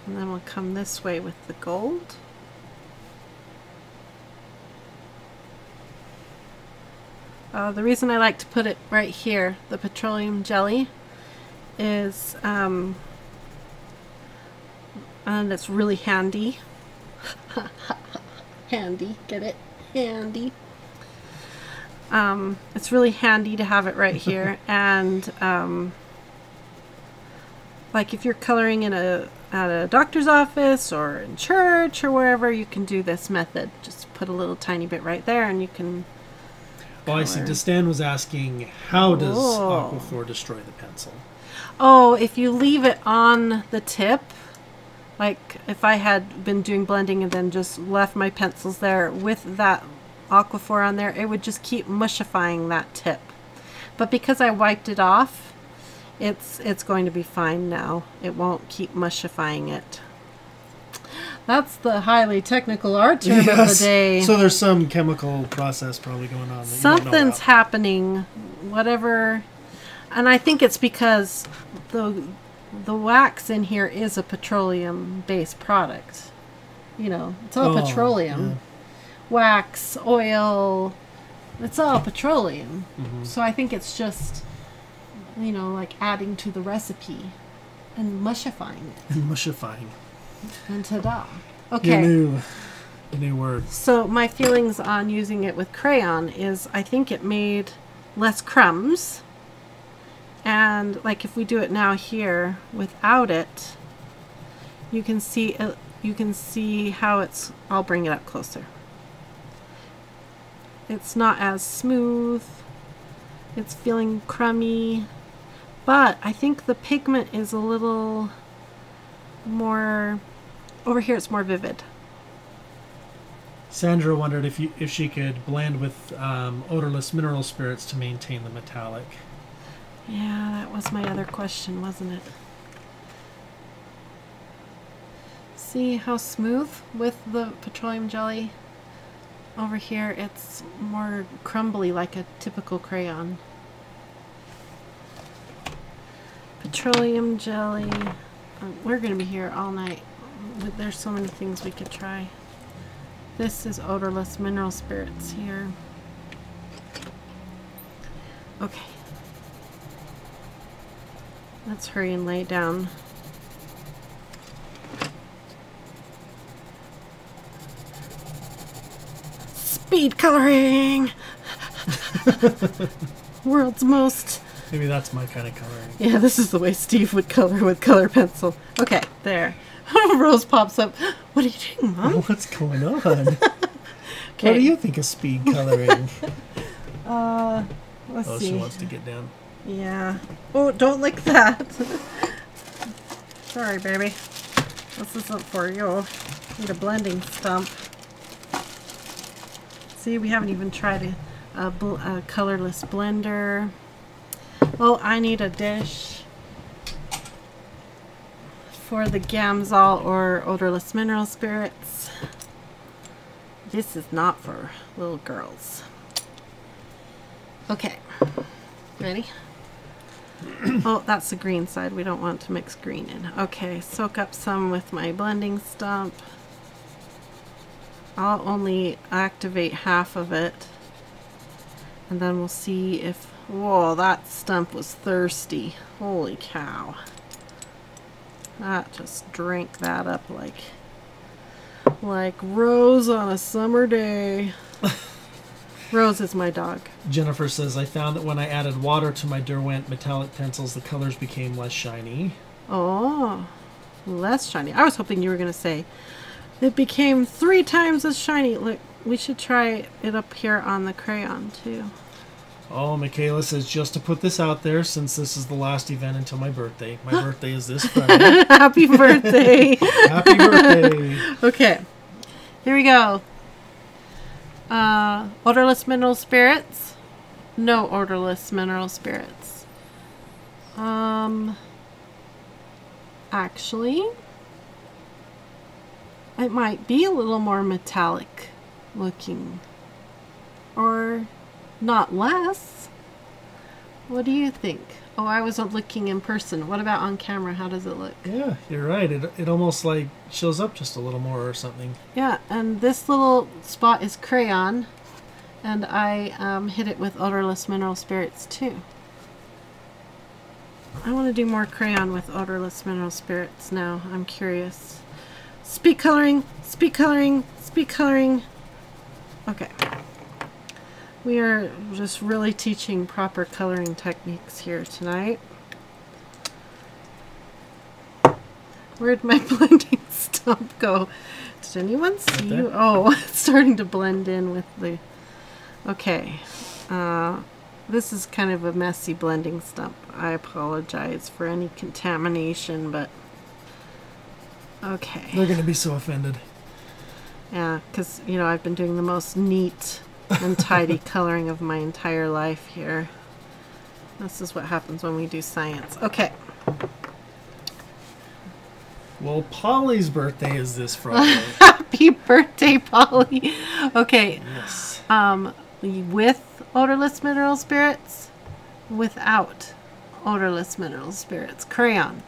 And then we'll come this way with the gold. The reason I like to put it right here, the petroleum jelly, is, and it's really handy. Handy, get it? Handy. It's really handy to have it right here, and like if you're coloring in at a doctor's office or in church or wherever, you can do this method. Just put a little tiny bit right there and you can color. I see. Stan was asking, how does Aquaphor destroy the pencil? Oh, if you leave it on the tip, like if I had been doing blending and then just left my pencils there with that Aquaphor on there, it would just keep mushifying that tip. But because I wiped it off, it's going to be fine now. It won't keep mushifying it. That's the highly technical art term of the day. So there's some chemical process probably going on. Something's happening, whatever. And I think it's because the wax in here is a petroleum-based product. You know, it's all petroleum. Yeah. Wax, oil, It's all petroleum. Mm-hmm. So I think it's just, you know, like adding to the recipe and mushifying it. And mushifying. And ta-da. Your Okay. new word. So my feelings on using it with crayon is I think it made less crumbs. And like if we do it now here without it, you can see how it's, I'll bring it up closer. It's not as smooth. It's feeling crummy. But I think the pigment is a little more, over here it's more vivid. Sandra wondered if she could blend with odorless mineral spirits to maintain the metallic. Yeah, that was my other question, wasn't it? See how smooth with the petroleum jelly? Over here it's more crumbly like a typical crayon. Petroleum jelly. We're going to be here all night. There's so many things we could try. This is odorless mineral spirits here. Okay. Let's hurry and lay it down. Speed coloring! World's most... Maybe that's my kind of coloring. Yeah, this is the way Steve would color with color pencil. Okay, there. Rose pops up. What are you doing, Mom? What's going on? Okay. What do you think of speed coloring? Let's see. She wants to get down. Yeah. Oh, don't lick that. Sorry, baby. This isn't for you. Need a blending stump. See, we haven't even tried a colorless blender. Oh, I need a dish for the Gamsol or odorless mineral spirits. This is not for little girls. Okay. Ready? Oh, that's the green side. We don't want to mix green in. Okay, soak up some with my blending stump. I'll only activate half of it. And then we'll see if... Whoa, that stump was thirsty. Holy cow. That just drank that up like Rose on a summer day. Rose is my dog. Jennifer says, I found that when I added water to my Derwent metallic pencils, the colors became less shiny. Oh, less shiny. I was hoping you were going to say it became 3 times as shiny. Look, we should try it up here on the crayon too. Oh, Michaela says, just to put this out there, since this is the last event until my birthday. My birthday is this Friday. Happy birthday. Happy birthday. Okay, here we go. Odorless mineral spirits. No odorless mineral spirits. Actually, it might be a little more metallic looking. Or not less. What do you think? Oh, I wasn't looking in person. What about on camera? How does it look? Yeah, you're right. It almost like shows up just a little more or something. Yeah, and this little spot is crayon, and I hit it with odorless mineral spirits too. I want to do more crayon with odorless mineral spirits now. I'm curious. Speed coloring, speed coloring, speed coloring. Okay. We are just really teaching proper coloring techniques here tonight. Where'd my blending stump go? Did anyone see you? Oh, it's starting to blend in with the... Okay. This is kind of a messy blending stump. I apologize for any contamination, but... Okay. They're going to be so offended. Yeah, because, you know, I've been doing the most neat and tidy coloring of my entire life here. This is what happens when we do science. Okay. Well, Polly's birthday is this Friday. Happy birthday, Polly. Okay. Yes. With odorless mineral spirits, without odorless mineral spirits. Crayon.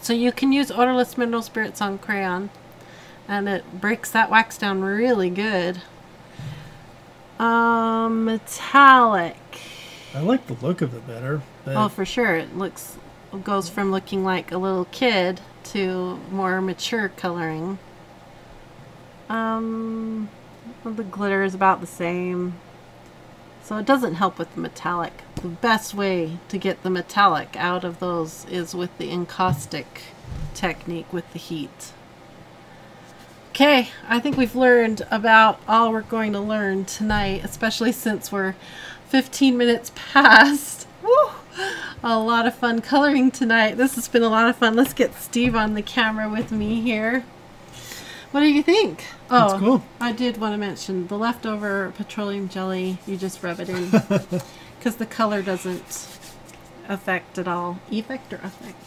So you can use odorless mineral spirits on crayon, and it breaks that wax down really good. Metallic. I like the look of it better. But Oh, for sure. It goes from looking like a little kid to more mature coloring. Well, the glitter is about the same. So it doesn't help with the metallic. The best way to get the metallic out of those is with the encaustic technique with the heat. Okay, I think we've learned about all we're going to learn tonight, especially since we're 15 minutes past. Woo! A lot of fun coloring tonight. This has been a lot of fun. Let's get Steve on the camera with me here. What do you think? That's cool. I did want to mention the leftover petroleum jelly. You just rub it in because the color doesn't affect at all. Effect or affect?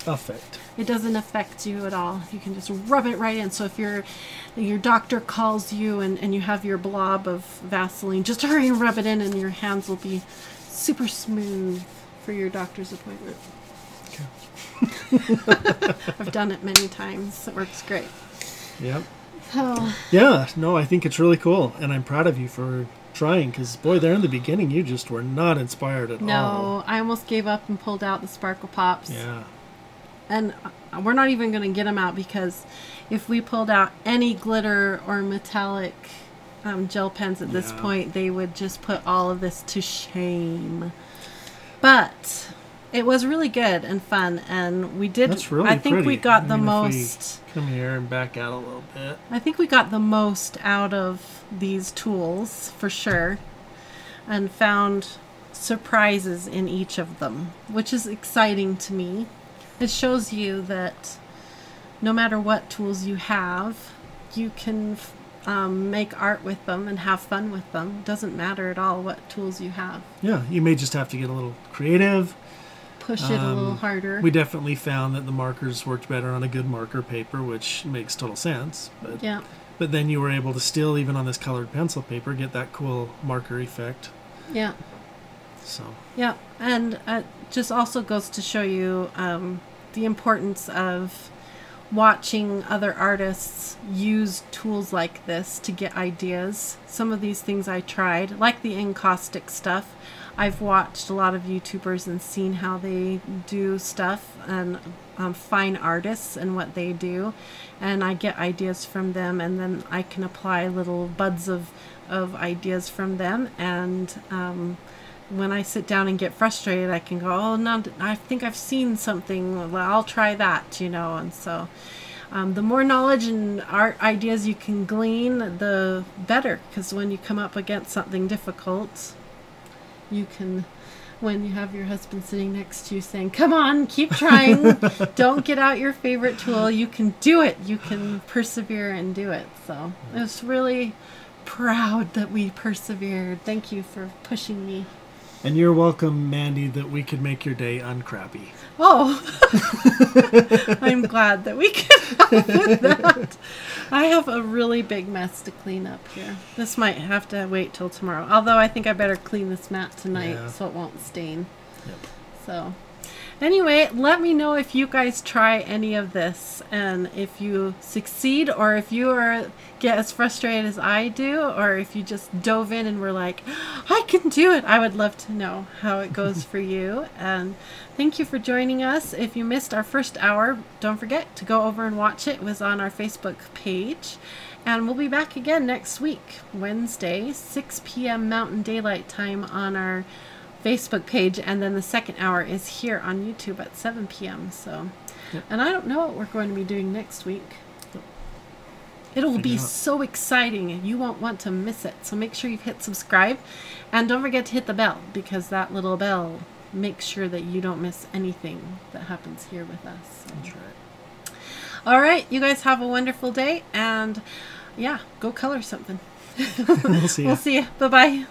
Affect. It doesn't affect you at all. You can just rub it right in. So if your doctor calls you and you have your blob of Vaseline, just hurry and rub it in, and your hands will be super smooth for your doctor's appointment. Okay. I've done it many times. It works great. Yep. Oh. Yeah, no, I think it's really cool, and I'm proud of you for trying, because, boy, there in the beginning, you just were not inspired at all. No, I almost gave up and pulled out the Sparkle Pops. Yeah. And we're not even going to get them out, because if we pulled out any glitter or metallic gel pens at this point, they would just put all of this to shame. But it was really good and fun, and we did. That's really I think pretty. we got the If most. we come here and back out a little bit. I think we got the most out of these tools for sure, and found surprises in each of them, which is exciting to me. It shows you that no matter what tools you have, you can make art with them and have fun with them. It doesn't matter at all what tools you have. Yeah, you may just have to get a little creative. Push it a little harder. We definitely found that the markers worked better on a good marker paper, which makes total sense. But, yeah. But then you were able to still, even on this colored pencil paper, get that cool marker effect. Yeah. So. Yeah, and it just also goes to show you the importance of watching other artists use tools like this to get ideas. Some of these things I tried, like the encaustic stuff. I've watched a lot of YouTubers and seen how they do stuff, and fine artists and what they do, and I get ideas from them, and then I can apply little buds of ideas from them, and when I sit down and get frustrated, I can go, oh no, I think I've seen something, well, I'll try that, you know. And so the more knowledge and art ideas you can glean, the better, because when you come up against something difficult, you can, when you have your husband sitting next to you saying, come on, keep trying, don't get out your favorite tool, you can do it, you can persevere and do it. So I was really proud that we persevered. Thank you for pushing me. And you're welcome, Mandy, that we could make your day uncrappy. Oh, I'm glad that we can help with that. I have a really big mess to clean up here. This might have to wait till tomorrow. Although I think I better clean this mat tonight so it won't stain. Yep. So anyway, let me know if you guys try any of this, and if you succeed, or if you get as frustrated as I do, or if you just dove in and were like, I can do it. I would love to know how it goes for you. And thank you for joining us. If you missed our first hour, don't forget to go over and watch it. It was on our Facebook page. And we'll be back again next week, Wednesday, 6 p.m. Mountain Daylight Time on our Facebook page, and then the second hour is here on YouTube at 7 p.m. So, and I don't know what we're going to be doing next week. It'll be so exciting. You won't want to miss it. So make sure you've hit subscribe, and don't forget to hit the bell, because that little bell makes sure that you don't miss anything that happens here with us. So. That's right. All right, you guys have a wonderful day, and yeah, go color something. We'll see you. We'll see you. Bye-bye.